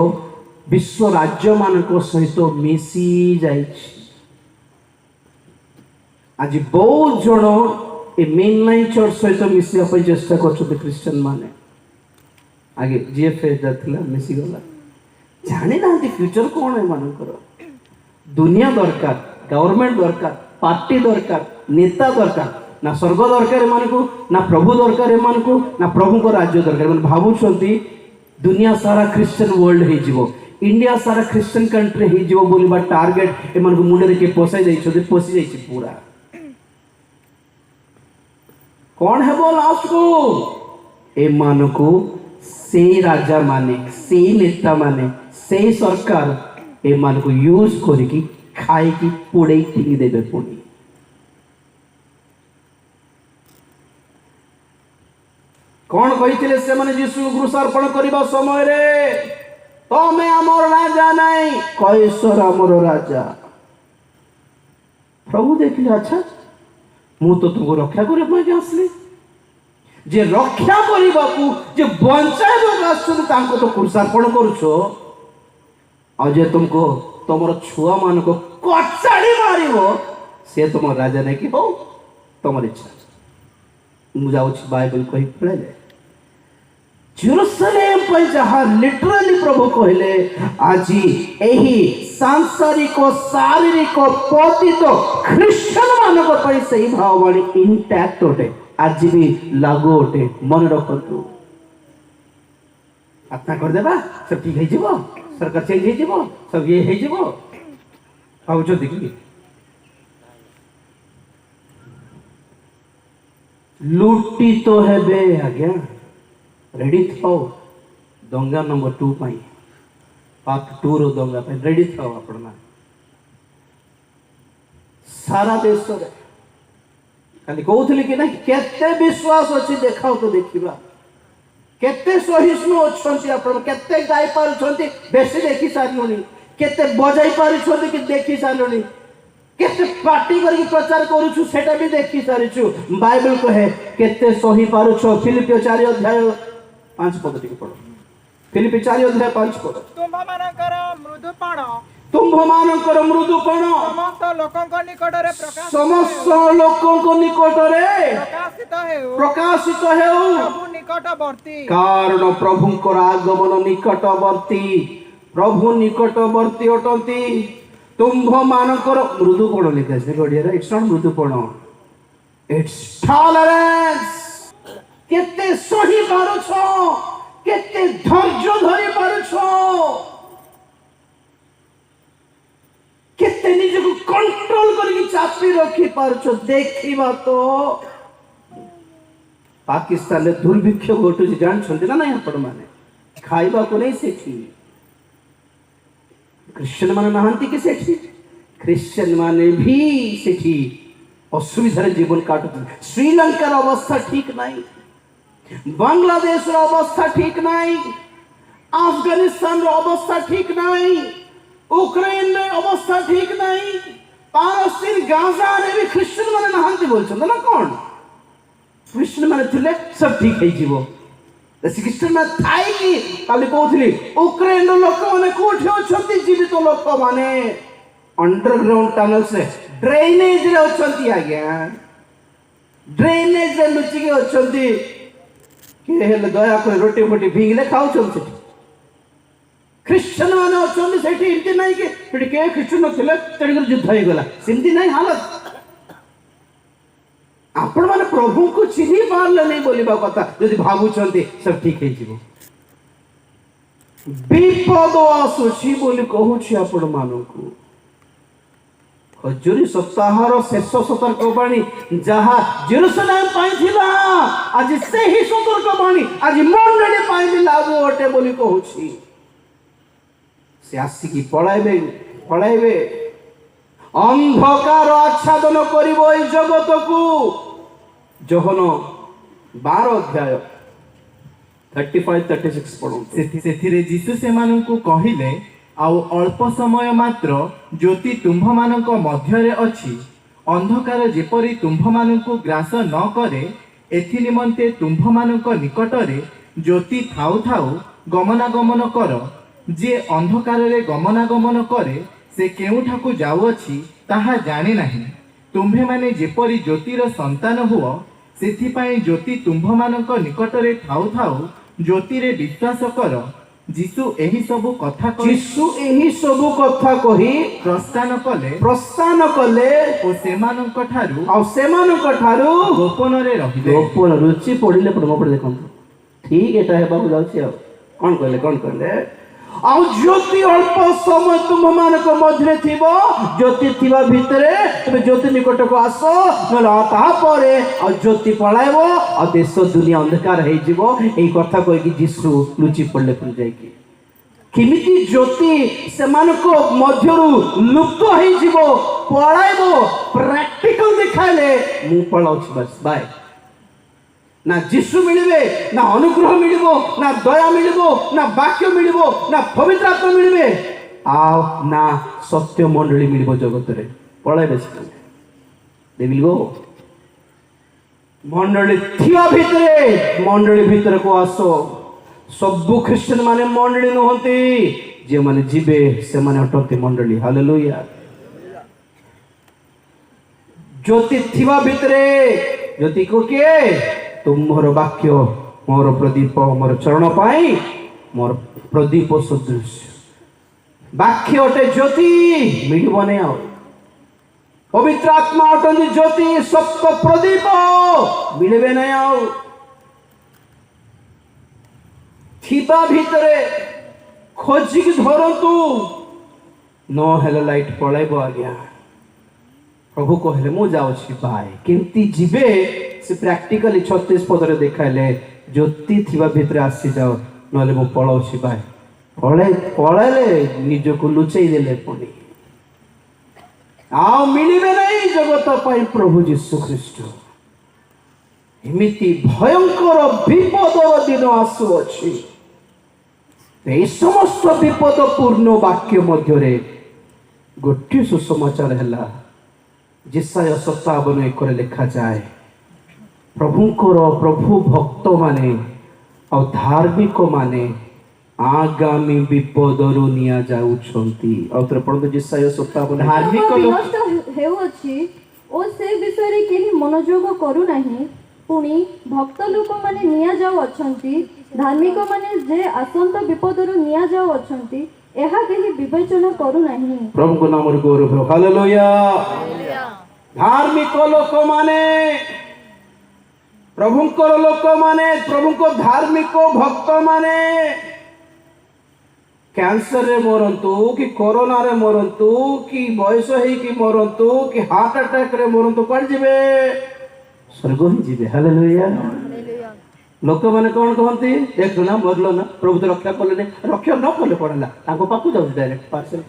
S1: विश्व राज्य मानक सहित मिसी जाइछि आज बहुत जन ए मेन लाइन चर्च सहित मिसिया पे चेष्टा करछते क्रिश्चियन माने आगे जीएफए जातला मिसी गला जाने ना फ्यूचर कौन है मानकर दुनिया दरकार गवर्नमेंट दरकार पार्टी दरकार नेता दरकार ना स्वर्ग दरकार मानकु ना प्रभु दरकार मानकु ना प्रभु को राज्य दरकार मन भाबुछंती दुनिया सारा क्रिश्चियन वर्ल्ड हे जीवो इंडिया सारा क्रिश्चियन कंट्री हे जीवो बोलिबा टारगेट ए मानकु मुंडे के पोसाई दैछते पोसी जाइछि पूरा कौन है बोल लास्ट को ए मान को से राजा माने से नेता माने से सरकार ए मान को यूज करिकी खाई की पुड़े टिंगी देबे पुणी कौन कहिथिले से माने यीशु क्रूसार्पण करबा समय रे तमे हमर राजा नहीं कैसर हमर राजा प्रभु देखिले अच्छा मु तो तुमको रक्षा करे पाके आसली जे रक्षा करबाकू जे बंचाइबाकू आसुन तांको तो क्रूसार्पण करूछो आ जे तुमको तुमर छुआ मान को कचाड़ी मारिबो से तुम राजा नहीं कि हो तुमर इच्छा मु जाउछ बाइबल कहि पढले जेरूशलेम पर जहाँ लिटरली प्रभु कहले आज एही सांसारिक शारीरिक पतित ख्रिस्टियन मानक पर सही भाववाणी इंटैक्ट होटे आज भी लागू होटे मन रखतु आत्मा कर देबा सब ठीक है जीवो सरकार चेंज है जीवो सब ये है जीवो आउ जो देखिए लूटी तो है बे आज्ञा रेडी थाओ दंगा नंबर 2 पाई पार्ट 2 रो दंगा पाई रेडी थाओ आपना सारा देश रे खाली कहउथली कि ना केते विश्वास अछि देखाओ तो देखिबा केते सहिष्णु अछंती आपण केते गाई पारुछंती बेसी देखि सारलोनी केते बजाई पारुछंती कि देखि सारलोनी केते पार्टी करके प्रचार करूछु सेटा भी देखि सारिछु बाइबल कहे केते सही पारुछो फिलिपियो 4 अध्याय 5 पद टिके पढो फिलिपि 4 अध्याय 5 पद तुम्भमानकर मृदुपण समस्त लोकଙ୍କ निकटरे प्रकाशित हेउ कारण प्रभुଙ୍କର आगमन निकटवर्ती प्रभु निकटवर्ती अटंती तुम्भमानकर मृदुपण लिखाছে गडियारे इट्स नॉट मृदुपण इट्स टॉलरेंस केते सही पारुछो केते धैर्य धरि पारुछो केते निज को कंट्रोल करके चापी रखी पारुछो देखिबा तो पाकिस्तान में दुर्भिक्ष घटू जान ना नहीं आपण माने खाइबा को नहीं सेठी क्रिश्चियन माने नहांती कि सेठी क्रिश्चियन माने भी सेठी असुविधा जीवन काटुते श्रीलंकार अवस्था ठीक नहीं बांग्लादेश रो अवस्था ठीक नहीं अफगानिस्तान रो अवस्था ठीक नहीं यूक्रेन रो अवस्था ठीक नहीं पालस्तीन गाजा रे भी क्रिश्चियन माने नहांती बोलछन ना कोन क्रिश्चियन माने थिले सब ठीक है जीवो क्रिश्चियन में थाई कि काली कहउथली यूक्रेन रो लोक माने कोठी अछंती जीवित लोक माने अंडरग्राउंड टनल से ड्रेनेज रे अछंती आज्ञा ड्रेनेज रे लुचि के अछंती के हेले दया कर रोटी फोटी भिंगले खाउ छंती क्रिश्चियन माने अछंती सेठी इति नाही के फिर के क्रिश्चियन थिले तड़ी युद्ध होई गला सिंधी नाही हालत आपण माने प्रभु को चिन्ही पारले नहीं बोलिबा कथा यदि भाबुछंती सब ठीक है जीवो विपद आसुची बोली कहूछि आपण मानकु हजूरी सप्ताहर शेष सतर्क बाणी जहा जेरुसलेम पाइथिला आज से ही सतर्क बाणी आज मंडली पाइबी लागू अटे बोली कहूछि से आसिकी पळाइबे अंधकार आच्छादन करिबो ए जगत को जोहन 12 अध्याय 35-36 पढो
S2: सेथिरे जीसु सेमानंकु कहिले आउ अल्प समय मात्र ज्योति तुम्भमानंक मध्यरे अछि अंधकार जेपरि तुम्भमानंकु ग्रास न करे एथि निमंते तुम्भमानंक निकटरे ज्योति थाउ थाउ गमनागमन कर जे अंधकार रे गमनागमन करे से केउठाकु जाउअछि ताहा जाने नाही तुम्भे माने जेपरि ज्योतिर संतान हुओ सेथिपाई ज्योति तुम्भमानंक निकटरे थाउ थाउ ज्योतिरे विश्वास कर जीसु एही सबु कथा कही प्रस्थान कले ओ सेमानंक ठारू गोपन रे रहिबे
S1: गोपन रुचि पढिले पढम पढ देखंतु ठीक एटा हेबाकु जाउछि आ कोन कहले आ ज्योति अल्प समय तुम मानक मध्य थिबो ज्योति थिबा भितरे तबे ज्योति निकट को आसो नला ता परे आ ज्योति पळाइबो आ देश दुनिया अंधकार हे जिवो एई कथा कहि कि जीसु लुचि पड़ले पुर जाय कि किमिति ज्योति से मानक मध्यरु लुप्त हे जिवो पळाइबो प्रैक्टिकल देखाइले मु पळाउछि बस बाय ना जीसु मिलिबे ना अनुग्रह मिलिबो ना दया मिलिबो ना वाक्य मिलिबो ना पवित्र आत्मा मिलिबे आओ ना सत्य मंडली मिलिबो जगत रे पळाइबे दे विल गो मंडली थिया मंडली भितरे को आसो सब क्रिश्चियन माने मंडली नहंती जे माने जीवे से माने अटंती मंडली हालेलुया ज्योति थिवा भितरे ज्योति को के तुम मोर वाक्य मोर प्रदीप मोर चरण पाई मोर प्रदीप सदृश वाक्य अटे ज्योति मिलबो नै आ पवित्र आत्मा अटंती ज्योति सप्त प्रदीप मिलबे नै आ थिबा भितरे खोजी की धरंतु न हेले लाइट पळाइबो आज्ञा प्रभु कहले मु जाउछि बाय केमती जीवे से प्रैक्टिकली 36 पदरे देखाइले ज्योति थिबा भितरे आसी जाओ नले मु पळाउछि बाय पळाइले निज को लुचै देले पुनी आ मिलिबे नै जगत पाई प्रभु यीशु ख्रीष्ट ଏମିତି ଭୟଙ୍କର ବିପଦର ଦିନ ଆସୁଅଛି। ଏହି ସମସ୍ତ ବିପଦପୂର୍ଣ୍ଣ ବାକ୍ୟ ମଧ୍ୟରେ ଗୋଟିଏ ସୁସମାଚାର ହେଲା, ଯେଶାୟା 57:1 ଲେଖାଯାଏ, ପ୍ରଭୁ ଭକ୍ତମାନେ ଆଉ ଧାର୍ମିକ ମାନେ ଆଗାମୀ ବିପଦରୁ ନିଆଯାଉଛନ୍ତି। ଆଉ ଥରେ ପଢନ୍ତୁ ଯେଶାୟା 57।
S2: ଧାର୍ମିକ ଲୋକ
S3: ବିନଷ୍ଟ ହେଉଅଛି ଓ ସେ ବିଷୟରେ କେହି ମନୋଯୋଗ କରୁନାହିଁ। ପୁଣି ଭକ୍ତ ଲୋକମାନେ ନିଆଯାଉଅଛନ୍ତି, ଧାର୍ମିକ ମାନେ ଯେ ଆସନ୍ତ ବିପଦରୁ ନିଆଯାଉଅଛନ୍ତି, ଏହା କେହି ବିବେଚନା କରୁନାହିଁ।
S1: ପ୍ରଭୁଙ୍କ ନାମରେ ଗୌରବ। ହାଲେଲୁୟା। ଧାର୍ମିକ ଲୋକମାନେ, ପ୍ରଭୁଙ୍କର ଲୋକମାନେ, ପ୍ରଭୁଙ୍କ ଧାର୍ମିକ ଭକ୍ତମାନେ କ୍ୟାନ୍ସରରେ ମରନ୍ତୁ କି କରୋନାରେ ମରନ୍ତୁ କି ବୟସ ହେଇକି ମରନ୍ତୁ କି ହାର୍ଟ ଆଟାକରେ ମରନ୍ତୁ, କୁଆଡେ ଯିବେ? ସ୍ୱର୍ଗ ହିଁ ଯିବେ। ହାଲେଲୁୟା। ଲୋକମାନେ କଣ କହନ୍ତି? ଦେଖ ନା ମରିଲ ନା, ପ୍ରଭୁ ତ ରକ୍ଷା କଲେନି। ରକ୍ଷା ନ କଲେ କଣ ହେଲା? ତାଙ୍କ ପାଖକୁ ଯାଉଛି ଡାଇରେକ୍ଟ ପାର୍ସଲ।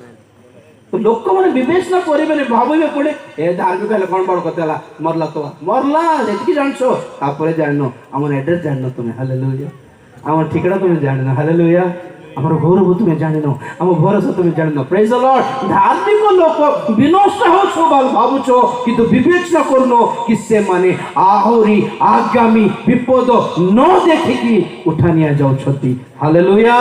S1: ତ ଲୋକମାନେ ବିବେଚନା କରିବେନି, ଭାବିବେ ପୁଣି ଏ ଧାର୍ମିକ ହେଲେ କଣ ବଡ କଥା ହେଲା, ମରଲା ତ ମରଲା, ଯେତିକି ଜାଣିଛ। ତାପରେ ଜାଣିନ ଆମର ଆଡ୍ରେସ ଜାଣିନ ତୁମେ। ହାଲେଲୁୟା। ଆମର ଠିକଣା ତୁମେ ଜାଣିନ। ହାଲେଲୁୟା। ଆମର ଗୌରବ ତୁମେ ଜାଣିନ, ଆମ ଭରସା ତୁମେ ଜାଣିନ। ପ୍ରେଜ ଦ ଲର୍ଡ। ଧାର୍ମିକ ଲୋକ ବିନଷ୍ଟ ହଉଛ ଭାବୁଛ, କିନ୍ତୁ ବିବେଚନା କରୁନ କି ସେମାନେ ଆହୁରି ଆଗାମୀ ବିପଦ ନ ଦେଖିକି ଉଠା ନିଆଯାଉଛନ୍ତି। ହାଲେଲୁୟା।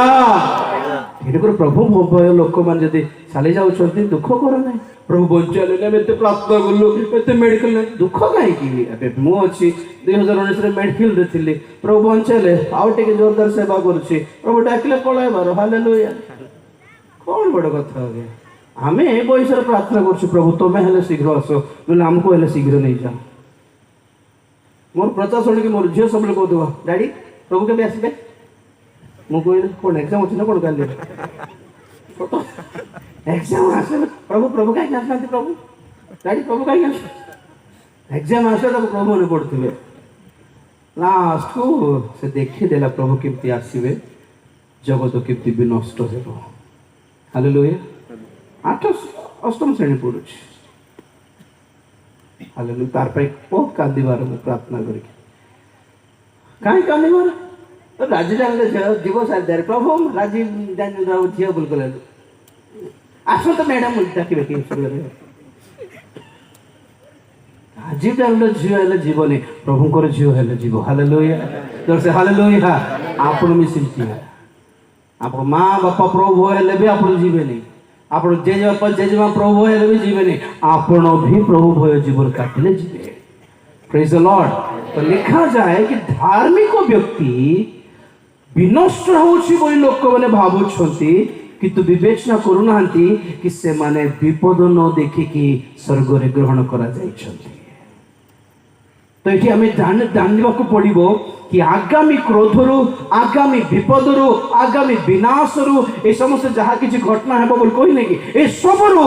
S1: ତେଣୁକରି ପ୍ରଭୁ ଭୟ ଲୋକମାନେ ଯଦି ଚାଲି ଯାଉଛନ୍ତି, ଦୁଃଖ କର ନାହିଁ। ପ୍ରଭୁ ବଞ୍ଚାଇଲେ, ଆମେ ଏତେ ପ୍ରାର୍ଥନା କଲୁ, ଏତେ ମେଡିକାଲ, ଦୁଃଖ କାହିଁକି? ଏବେ ମୁଁ ଅଛି 2019ରେ ମେଡିକାଲରେ ଥିଲି, ପ୍ରଭୁ ବଞ୍ଚାଇଲେ, ଆଉ ଟିକେ ଜୋରଦାର ସେବା କରୁଛି, ପ୍ରଭୁ ଡାକିଲେ ପଳାଇବାର। ହାଲେଲୁୟା। କଣ ବଡ କଥା ଏବେ? ଆମେ ଏ ବୟସରେ ପ୍ରାର୍ଥନା କରୁଛୁ, ପ୍ରଭୁ ତମେ ହେଲେ ଶୀଘ୍ର ଆସ, ନହେଲେ ଆମକୁ ହେଲେ ଶୀଘ୍ର ନେଇଯାଅ। ମୋର ପ୍ରଚାର ଶୁଣିକି ମୋର ଝିଅ ସବୁବେଳେ କହୁଥିବ, ଡାଡି ପ୍ରଭୁ କେବେ ଆସିବେ? ମୁଁ କହିଲି କଣ ଏକ୍ଜାମ ଅଛି ନା କଣ କାଲି? ଏକ୍ଜାମ ଆସିଲେ ପ୍ରଭୁ କାହିଁକି ଆସିନାହାନ୍ତି? ପ୍ରଭୁ ଡାଡି ପ୍ରଭୁ କାହିଁକି ଆସ? ଏକ୍ଜାମ ଆସିଲେ ତାକୁ ପ୍ରଭୁ ମନେ ପଡୁଥିବେ। ଲାଷ୍ଟକୁ ସେ ଦେଖିଦେଲା ପ୍ରଭୁ କେମିତି ଆସିବେ, ଜଗତ କେମିତି ବିନଷ୍ଟ ହେବ। ହାଲେଲୁୟା। 8ମ ଶ୍ରେଣୀ ପଢୁଛି। ହାଲେଲୁୟା। ତାର ପାଇଁ ବହୁତ କାନ୍ଦିବାର ମୁଁ ପ୍ରାର୍ଥନା କରିକି। କାହିଁ କାନ୍ଦିବାର? ରାଜି ଜାଣିଲେ ଯିବ ସାରିଦାରେ, ପ୍ରଭୁ ରାଜି ଜାଣି ଝିଅ ଭୁଲ କଲେ, ଆସନ୍ତ ମ୍ୟାଡାମ ଡାକିବେ କି? ରାଜି ଜାଣିଲେ ଝିଅ ହେଲେ ଯିବନି, ପ୍ରଭୁଙ୍କର ଝିଅ ହେଲେ ଯିବ। ହାଲେଲୁୟା। ହାଲେଲୁୟା। ଆପଣ ବି ସେମିତି, ଆପଣ ମା ବାପା ପ୍ରଭୁ ହେଲେ ବି ଆପଣ ଯିବେନି, ଆପଣ ଜେଜେବାପା ଜେଜେମା ପ୍ରଭୁ ହେଲେ ବି ଯିବେନି, ଆପଣ ବି ପ୍ରଭୁ ଭୟ ଜୀବନ କାଟିଲେ ଯିବେ। ପ୍ରେଜ ଦ ଲର୍ଡ। ତ ଲେଖାଯାଏ କି ଧାର୍ମିକ ବ୍ୟକ୍ତି ବିନଷ୍ଟ ହେଉଛି ବୋଲି ଲୋକମାନେ ଭାବୁଛନ୍ତି, କିନ୍ତୁ ବିବେଚନା କରୁନାହାନ୍ତି କି ସେମାନେ ବିପଦ ନ ଦେଖିକି ସ୍ୱର୍ଗରେ ଗ୍ରହଣ କରାଯାଇଛନ୍ତି। ତ ଏଠି ଆମେ ଜାଣିବାକୁ ପଡିବ କି ଆଗାମୀ କ୍ରୋଧରୁ, ଆଗାମୀ ବିପଦରୁ, ଆଗାମୀ ବିନାଶରୁ, ଏ ସମସ୍ତ ଯାହା କିଛି ଘଟଣା ହେବ ବୋଲି କହିଲେ କି ଏସବୁରୁ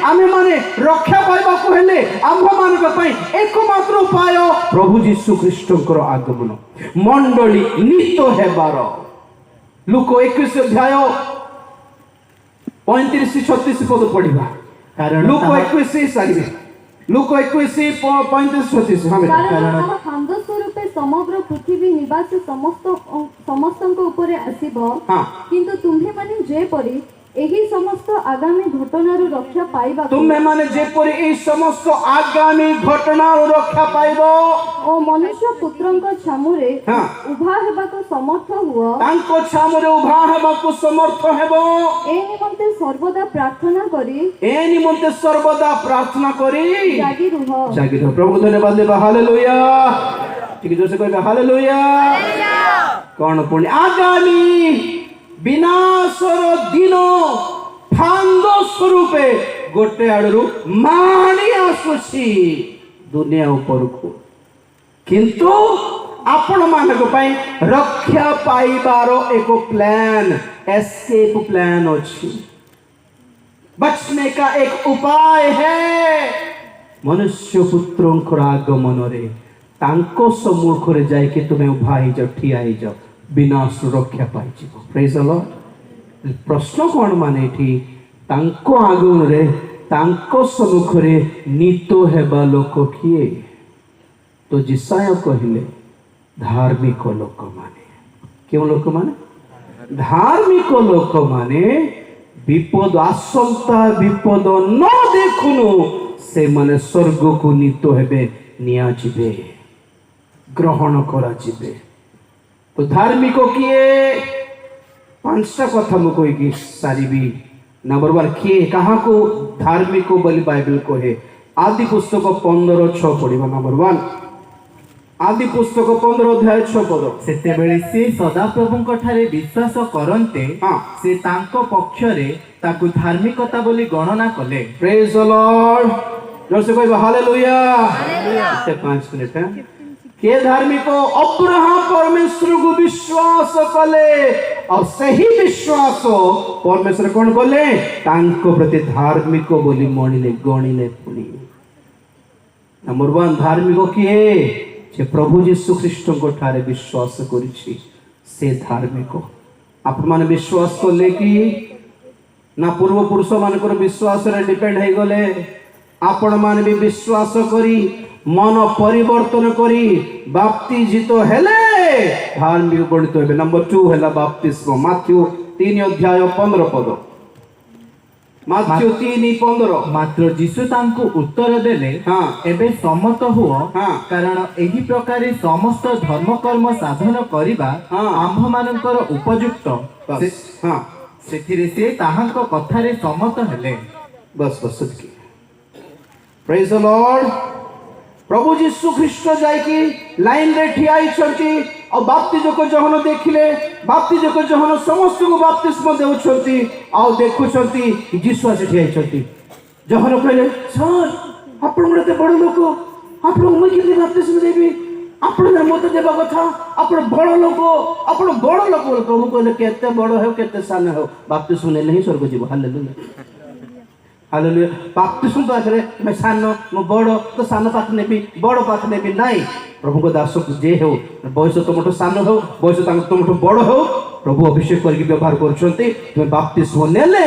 S1: ଆମେମାନେ ରକ୍ଷା ପାଇବାକୁ ହେଲେ ଆମ୍ଭମାନଙ୍କ ପାଇଁ ଏକମାତ୍ର ଉପାୟ ପ୍ରଭୁ ଯୀଶୁ ଖ୍ରୀଷ୍ଟଙ୍କର ଆଗମନ, ମଣ୍ଡଳୀ ନୀତ ହେବାର। ଲୁକ 21:35-36 ପଦ ପଢିବା। ଲୁକ 21 ସାରିବେ। ଲୁକ 21:35-36।
S3: କାରଣ ତାହା କାନ୍ଦ ସ୍ୱରୂପେ ସମଗ୍ର ପୃଥିବୀ ନିବାସୀ ସମସ୍ତଙ୍କ ଉପରେ ଆସିବ। କିନ୍ତୁ ତୁମ୍ଭେମାନେ ଯେପରି ଏହି ସମସ୍ତ ଆଗାମୀ ଘଟଣାରୁ ରକ୍ଷା ପାଇବାକୁ,
S1: ତୁମେମାନେ ଯେପରି ଏହି ସମସ୍ତ ଆଗାମୀ ଘଟଣାରୁ ରକ୍ଷା ପାଇବ
S3: ଓ ମନୁଷ୍ୟ ପୁତ୍ରଙ୍କ ଛାମୁରେ ଉଭା ହେବାକୁ ସମର୍ଥ ହୁଅ,
S1: ତାଙ୍କ ଛାମୁରେ ଉଭା ହେବାକୁ ସମର୍ଥ ହେବ,
S3: ଏ ନିମନ୍ତେ ସର୍ବଦା ପ୍ରାର୍ଥନା କରି ଜାଗି ରୁହ।
S1: ପ୍ରଭୁ ଧନ୍ୟବାଦ ଦେବା। ହାଲେଲୁୟା। ଟିକେ ଜୋରସେ କହିବା ହାଲେଲୁୟା। କଣ ପୁଣି ଆଗାମୀ ବିନାଶର ଦିନ ଫାନ୍ଦ ସ୍ୱରୂପେ ଗୋଟେ ଆଡରୁ ମାଡ଼ି ଆସୁଛି ଦୁନିଆ ଉପରକୁ, କିନ୍ତୁ ଆପଣ ମାନଙ୍କ ପାଇଁ ରକ୍ଷା ପାଇବାର ଏକ ପ୍ଲାନ୍, एस्केप प्लान अच्छी, बचने का एक उपाय है। मनुष्य पुत्रों आगमन रे तांको सम्मुख रे जाइके तुमे उभा ही जाओ, ठिया ही जाओ, विनाश रक्षा पाई जीव। Praise the Lord. प्रश्न कौन माने एठी तांको आगमन रे तांको सम्मुख रे नीतो हेबा लोक किए? तो जिसाया कहले धार्मिक लोक माने क्यों लोक माने धार्मिक लोक माने विपद आशंका विपद न देखुनु से माने स्वर्ग को नीत हेबे निया जिबे ग्रहण करा जिबे तो धार्मिक किए पांचटा कथा मु कहि सारिबी नंबर 1 किए कहा को धार्मिक बोली बाइबल कहे आदि पुस्तक 15:6 पढ़िबा नंबर 1 आदि पुस्तक 15 अध्याय 6 पद
S2: सेतेबेले से सदाप्रभुଙ୍କ ठारे विश्वास करन्ते
S1: हाँ।
S2: से तांको पक्षरे ताकु धार्मिकता बोली गणना कले।
S1: प्रेज द लॉर्ड जोर से कहबा हालेलुया हालेलुया 5 मिनट है के धार्मिक अब्राहम परमेश्वर को विश्वास कले और सही विश्वास परमेश्वर कौन कले तांको प्रति धार्मिक बोली मणिले गणिले पुणी नंबर 1 धार्मिक किए जे प्रभु यीशु ख्रीष्ट को ठारे विश्वास करिछि से धार्मिक आपण माने विश्वास कले कि ना पूर्व पुरुष मानकर विश्वास रे डिपेंड हे गले आपण माने भी विश्वास करी मन परिवर्तन करी बाप्तिजित हेले धार्मिक गणित हेबे नंबर 2 हैला बाप्तिस्म माथ्यू 3 अध्याय 15 पद माथ्यू 3:15
S2: मात्र जीशु तांको उत्तर देले
S1: हाँ।
S2: एबे सम्मत हुओ
S1: हाँ।
S2: कारण एही प्रकारे समस्त धर्म कर्म साधन करिबा
S1: हाँ।
S2: आम्भ मानकर उपयुक्त
S1: बस हाँ
S2: सेथिरे से ताहांको कथारे सम्मत हेले।
S1: बस बस सदकी प्रेज द लॉर्ड प्रभु यीशु ख्रीष्ट जायकी लाइन रे ठिया आइछंती और बाप्तिज को जहन देखिले बाप्तिज को जहन समस्त को बाप्तिस्म देउछंती और देखुछंती यीशु आसे ठिया आइछंती जहन कहले सर आपण मते बड़ लोक आपण मैं केते बाप्तिस्म देबी आपण मत देबा कथा आपण बड़ लोक आपण बड़ लोक प्रभु कहले केते बड़ हो केते सान हो बाप्तिस्म नेले ही स्वर्ग जीव हालेलुया हालेलुया बाप्तिस्म तो आखिर मैं सान मो बड़ तो सान पाख नेबी बड़ पाख नेबी नाई प्रभु को दास जे हो बयस तुमठो सान हो बयस तुमठो बड़ हो प्रभु अभिषेक करके व्यवहार करछंती तुम बाप्तिस्म नेले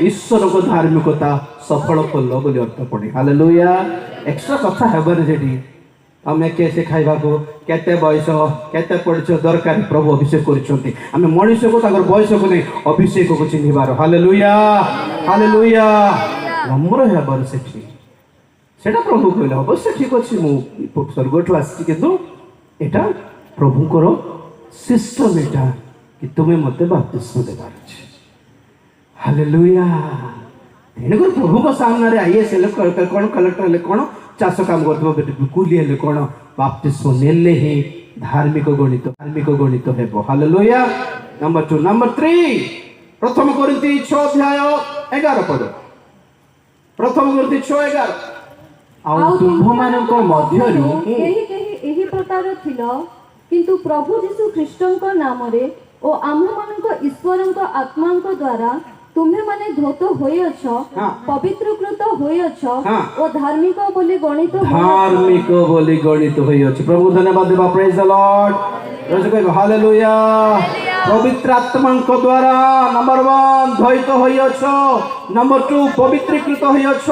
S1: ईश्वर को धार्मिकता सफल कल बोली अर्थ पड़े हालेलुया एक्स्ट्रा कथा हेबन जेडी आमे कैसे खाइबा को केते बयस केते पड़छ दरकार प्रभु अभिषेक करछंती आमे मनुष्य को ताकर बयस को नहीं अभिषेक को चिन्हिबार हालेलुया हालेलुया नम्र हेबार सेठी सेटा प्रभु कहले अवश्य ठीक अछि मु स्वर्गठु आसी किंतु एटा प्रभुकर सिस्टम एटा कि तुमे मते बाप्तिस्म देबार अछि हालेलुया तेणुकर प्रभु को सामने रे आईएस ले कोन कलेक्टर ले कोन चाष काम करथबो कुली ले कोन बाप्तिस्म नेले ही धार्मिक गणित हेबो हालेलुया नंबर 2 नंबर 3 प्रथम कोरिन्थी 6 अध्याय 11 पद प्रथम कोरिन्थी 6:11
S2: आउ तुम्भ मानक मध्यरु
S3: एही प्रकार थिलो किंतु प्रभु यीशु ख्रीष्टଙ୍କ नामरे ओ आम्भମାନଙ୍କ ईश्वरଙ୍କ आत्माଙ୍କ द्वारा तुम्हे माने धोत होयछ
S1: हाँ।
S3: पवित्रकृत होयछ
S1: हाँ।
S3: ओ धार्मिक बोली गणित
S1: होयछ प्रभु धन्यवाद देबा प्रेज द लॉर्ड रोज कह हालेलुया पवित्र आत्माଙ୍କ द्वारा नंबर 1 द्वैत होयछ नंबर 2 पवित्रीकृत होयछ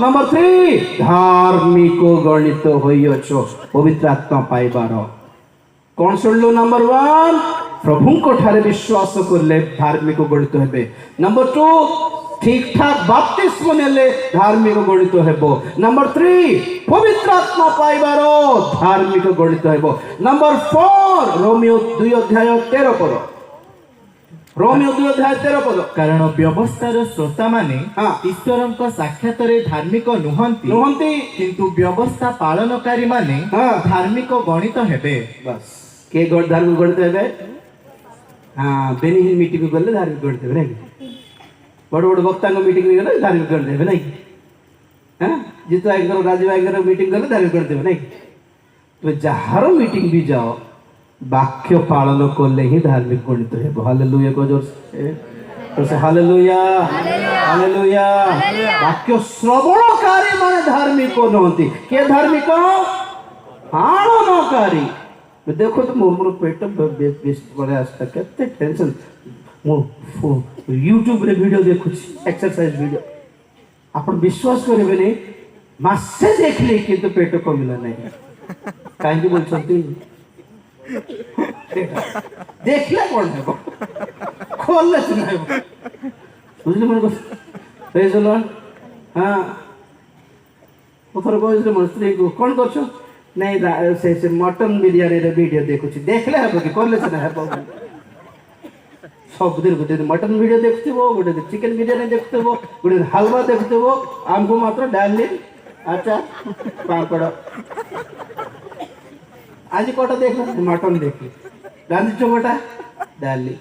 S1: नंबर 3 धार्मिक गणित होयछ पवित्र आत्मा पाइबार कौन सुनलो नंबर 1 प्रभु को ठारे विश्वास करले धार्मिक गणित हेबे नंबर 2 ठीक ठाक बाप्तिस्म नेले धार्मिक गणित हेबो नंबर 3 पवित्र आत्मा पाइबार धार्मिक गणित हेबो नंबर 4 रोमियो 2 अध्याय 13 पद रोमियो 2 अध्याय 13 पद
S2: कारण व्यवस्थार श्रोता माने
S1: हाँ।
S2: ईश्वरଙ୍କ साक्षातरे धार्मिक नुहंती किंतु व्यवस्था पालनकारी माने
S1: हाँ।
S2: धार्मिक गणित हेबे
S1: बस के धार्मिक गणित हेबे हाँ बेनिहिन मीटिंग गले धार्मिक गणित हेबे नहीं बड़ बड़ वक्ता मीटिंग गले धार्मिक गणित हेबे नहीं हाँ जितु आइगर राजीव आइगर मीटिंग गले धार्मिक गणित हेबे नहीं तो जहार मीटिंग भी जाओ वाक्य पालन करले ही धार्मिक गणित हेबो हालेलुया को जोर से हालेलुया हालेलुया वाक्य श्रवणकारी माने धार्मिक नहंती के धार्मिक पालनकारी देखो तो मोर पेट बेस पड़े आस्ता केते टेंशन मो यूट्यूब रे वीडियो देखु एक्सरसाइज वीडियो आपण विश्वास करबे नहीं मासे देखले किंतु पेट कमिला नहीं କାହିଁକି ବୋଲଛନ୍ତି ଦେଖିଲେ କ'ଣ ହେବ ଖୋଲିଲେ ସିନା ହେବ ବୁଝିଲେ ମୋର କଥା ପ୍ରେଜ୍ ଦ ଲର୍ଡ ହଁ ମୁଁ ଥରେ କହିଥିଲି ମୋ ସ୍ତ୍ରୀକୁ କ'ଣ କରୁଛ ନାଇଁ ସେ ମଟନ ବିରିୟାନୀର ଭିଡ଼ିଓ ଦେଖୁଛି ଦେଖିଲେ ହେବ କି କଲେ ସିନା ହେବ ସବୁଦିନ ଗୋଟେ ଦିନ ମଟନ ଭିଡ଼ିଓ ଦେଖୁଥିବ ଗୋଟେ ଦିନ ଚିକେନ ବିରିୟାନୀ ଦେଖୁଥିବ ଗୋଟେ ଦିନ ହାଲୱା ଦେଖୁଥିବ ଆମକୁ ମାତ୍ର ଡାଲି ଆଚାର ପାମ୍ପଡ଼ ଆଜି କୋଟା ଦେଖିଲ ମଟନ ଦେଖିଲି ରାନ୍ଧିଛ କୋଟା ଡାଲି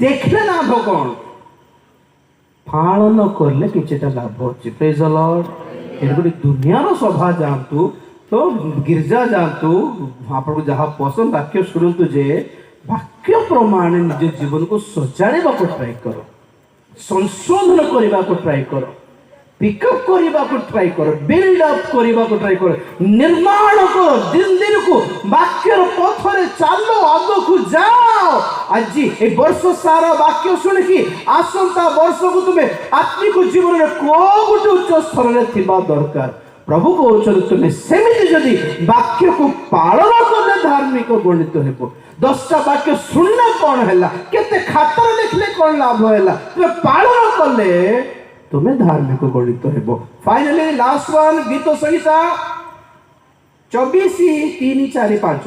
S1: ଦେଖିଲେ ଲାଭ କ'ଣ ପାଳନ କଲେ କିଛିଟା ଲାଭ ଅଛି ପ୍ରେଜ୍ ଦ ଲର୍ଡ ଏଠି ଗୋଟେ ଦୁନିଆର ସଭା ଯାଆନ୍ତୁ ତ ଗିର୍ଜା ଯାଆନ୍ତୁ ଆପଣଙ୍କୁ ଯାହା ପସନ୍ଦ ବାକ୍ୟ ଶୁଣନ୍ତୁ ଯେ ବାକ୍ୟ ପ୍ରମାଣ ନିଜ ଜୀବନକୁ ସଜାଡ଼ିବାକୁ ଟ୍ରାଏ କର ସଂଶୋଧନ କରିବାକୁ ଟ୍ରାଏ କର ପିକଅପ୍ କରିବାକୁ ଟ୍ରାଏ କର ବିଲ୍ଡ ଅପ୍ କରିବାକୁ ଟ୍ରାଏ କର ନିର୍ମାଣ କର ଦିନ ଦିନକୁ ବାକ୍ୟର ପଥରେ ଚାଲ ଆଗକୁ ଯାଅ ଆଜି ଏ ବର୍ଷ ସାରା ବାକ୍ୟ ଶୁଣିକି ଆସନ୍ତା ବର୍ଷକୁ ତୁମେ ଆତ୍ମିକ ଜୀବନରେ କୋଉ ଗୋଟେ ଉଚ୍ଚ ସ୍ତରରେ ଥିବା ଦରକାର ପ୍ରଭୁ କହୁଛନ୍ତି ତୁମେ ସେମିତି ଯଦି ବାକ୍ୟକୁ ପାଳନ କଲେ ଧାର୍ମିକ ଗଣିତ ହେବ 10ଟା ବାକ୍ୟ ଶୁଣିଲେ କ'ଣ ହେଲା କେତେ ଖାତାରେ ଲେଖିଲେ କ'ଣ ଲାଭ ହେଲା ତୁମେ ପାଳନ କଲେ तुम्हें धार्मिक गणित हेबो फाइनली लास्ट वन गीत संहिता 24:3-4-5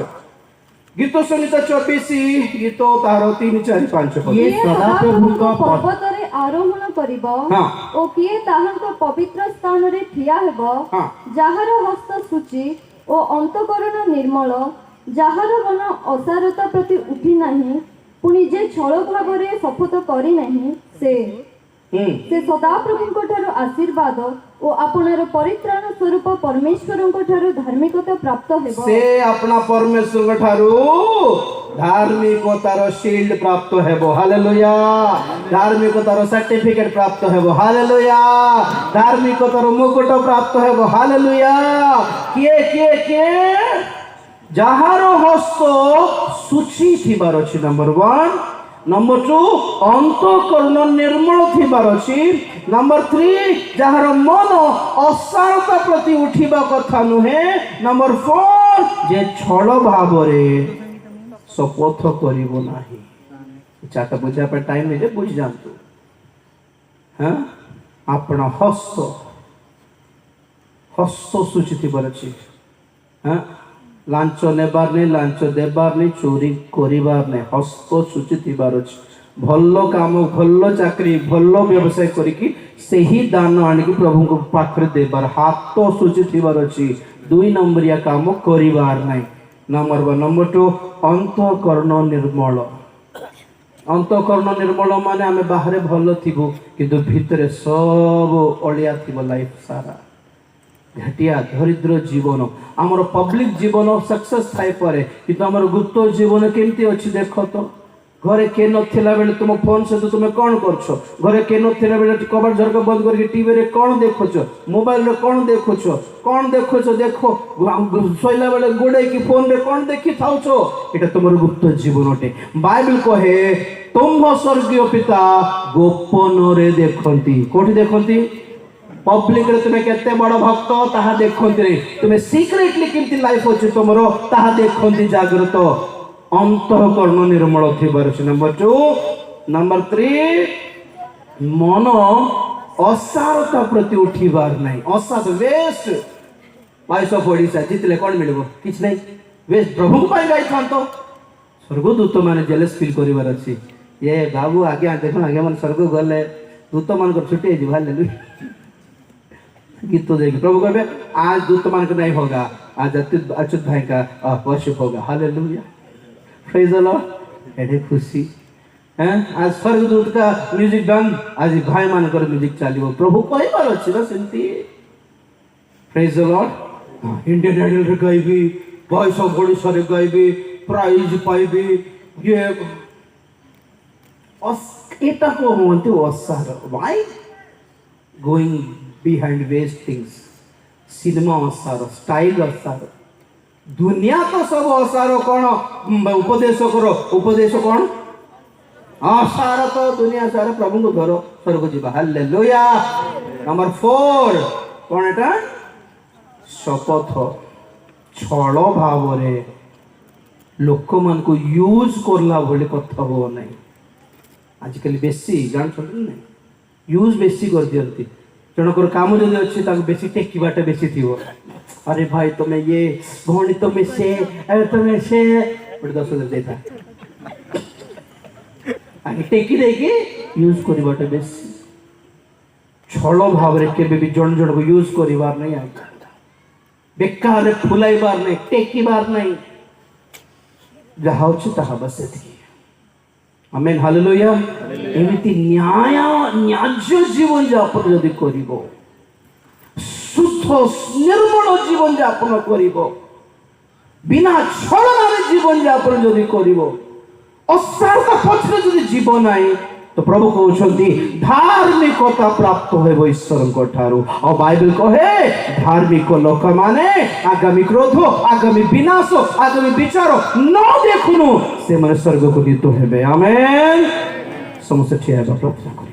S1: गीत संहिता 24 गीत तार 3-4-5
S3: किए सदाप्रभुଙ୍କ पर्वतरे आरोहण करिब
S1: हाँ।
S3: ओ किए ताहाଙ୍କ पवित्र स्थान रे ठिया हेब
S1: हाँ।
S3: जाହାର हस्त सूची ओ अंतकरण निर्मल जाହାର मन असारता प्रति उठी नाही पुनि जे छळ भावरे शपथ करी नाही से सदाप्रभुଙ୍କ ଠାରୁ आशीर्वाद ଓ आपणार परित्राण स्वरूप परमेश्वरଙ୍କ ଠାରୁ धार्मिकता प्राप्त हेब
S1: से अपना परमेश्वर ठारू धार्मिकतार शील्ड प्राप्त हेबो हालेलुया धार्मिकतार सर्टिफिकेट प्राप्त हेबो हालेलुया धार्मिकतार मुकुट प्राप्त हेबो हालेलुया किए किए किए जाहार हस्त सूची थिबार अछि नंबर 1 नंबर 2 अंतःकरण निर्मल थिबार अछि नंबर 3 जहार मन असारता प्रति उठिबा कथा नुहे नंबर 4 जे छल भावरे शपथ करिबो नाही चाटा बुझा पर टाइम नहीं बुझ जानतु हां अपना हस्त सूची थिबार अछि हां लांच नेबार नहीं लांच देबार नहीं चोरी करिबार नहीं हस्त सूची थिबार अछि भल काम भल चाकरी भल व्यवसाय करिकी सेही दान आनिकी प्रभु को पाखरे देबार हाथ सूची थिबार अछि 2 नंबरिया काम करिबार नहीं नंबर 1 नंबर 2 अंतःकरण निर्मल माने आमे बाहरे भल थिबो किंतु भितरे सब ओलिया थिबो लाइफ सारा घटिया दरिद्र जीवन आमर पब्लिक जीवन सक्सेस थाई परे किंतु आमर गुप्त जीवन केमती अछि देखो तो घरे के नथिला बेले तुम फोन से तो तुम कौन करछो घरे के नथिला बेले कबाड़ झरका बंद करके टीवी रे कौन देखोछो मोबाइल रे कौन देखोछो देखो सोइला बेले गोडे की फोन रे कौन देखि थाउछो एटा तुमर गुप्त जीवनटे बाइबल कहे तुम स्वर्गीय पिता गोपन रे देखंती कोठी देखंती पब्लिक रे तुमे केते बड़ भक्त ताहा देखंती रे तुमे सीक्रेटली केमती लाइफ अछि तुमरो ताहा देखंती जागृत अंतःकरण निर्मल थिबार अछि नंबर 2 नंबर 3 मन असारता प्रति उठिबार नाही असार वेस्ट पैसा पड़ीसा जितले कोन मिलबो किछ नाही वेस्ट प्रभु पाई गाई थांतो स्वर्गदूत माने जेलस फील करिवार अछि ये बाबू आगे देखो आगे मन स्वर्ग गले दूत मान को छुट्टी जी भाले गीत तो देखिए प्रभु कहबे आज दूत मान को नहीं होगा आज अच्युत भाई का वर्शिप होगा हालेलुया प्रेज द लॉर्ड एडे खुशी हैं आज स्वर्गदूत का म्यूजिक बंद आज भाई मान कर म्यूजिक चालिबो प्रभु कहबार अछि ना सेंती praise the Lord Indian Idol रे गाइबी वॉइस ऑफ ओडिशा रे गाइबी प्राइज पाइबी ये एटा को होंते असार why going behind waste things cinema असार स्टाइल असार दुनिया तो सब असार कौन उपदेश करो उपदेश कौन असार तो दुनिया सारा प्रभु को धरो स्वर्ग जीवा हालेलुया नंबर 4 कौन एटा शपथ छल भाव लोक मान को यूज करला भले कथा हो ना आजिकल बेसी जान ना यूज बेसी कर दियंती जनकर काम जदि अच्छी बेसी टेकिबाटा बेसी थी अरे भाई तुम्हें ये भौणी तुम्हें से तुम्हें से 10,000 देता आगे टेकी देके यूज करबाटा बेसी छल भाव केबे भी जन जन को यूज करिबार नहीं आगे बेकार फुलाइबार नहीं टेकिबार नहीं जहा होछि ताहा बस एतिकी आमेन हालेलुया एमिति न्याय न्याज्य जीवन यापन यदि करिबो शुद्ध निर्मल जीवन यापन करिबो बिना छलनार जीवन यापन यदि करिबो असारता पछरे यदि जीवन नाही तो प्रभु कहउछंती धार्मिकता प्राप्त होइबो ईश्वरଙ୍କ ठारू और बाइबल कहे धार्मिक लोक माने आगामी क्रोध आगामी विनाश आगामी विचार न देखुनु से माने स्वर्ग को नीत हेबे आमेन समस्त ठिया प्रार्थना करी।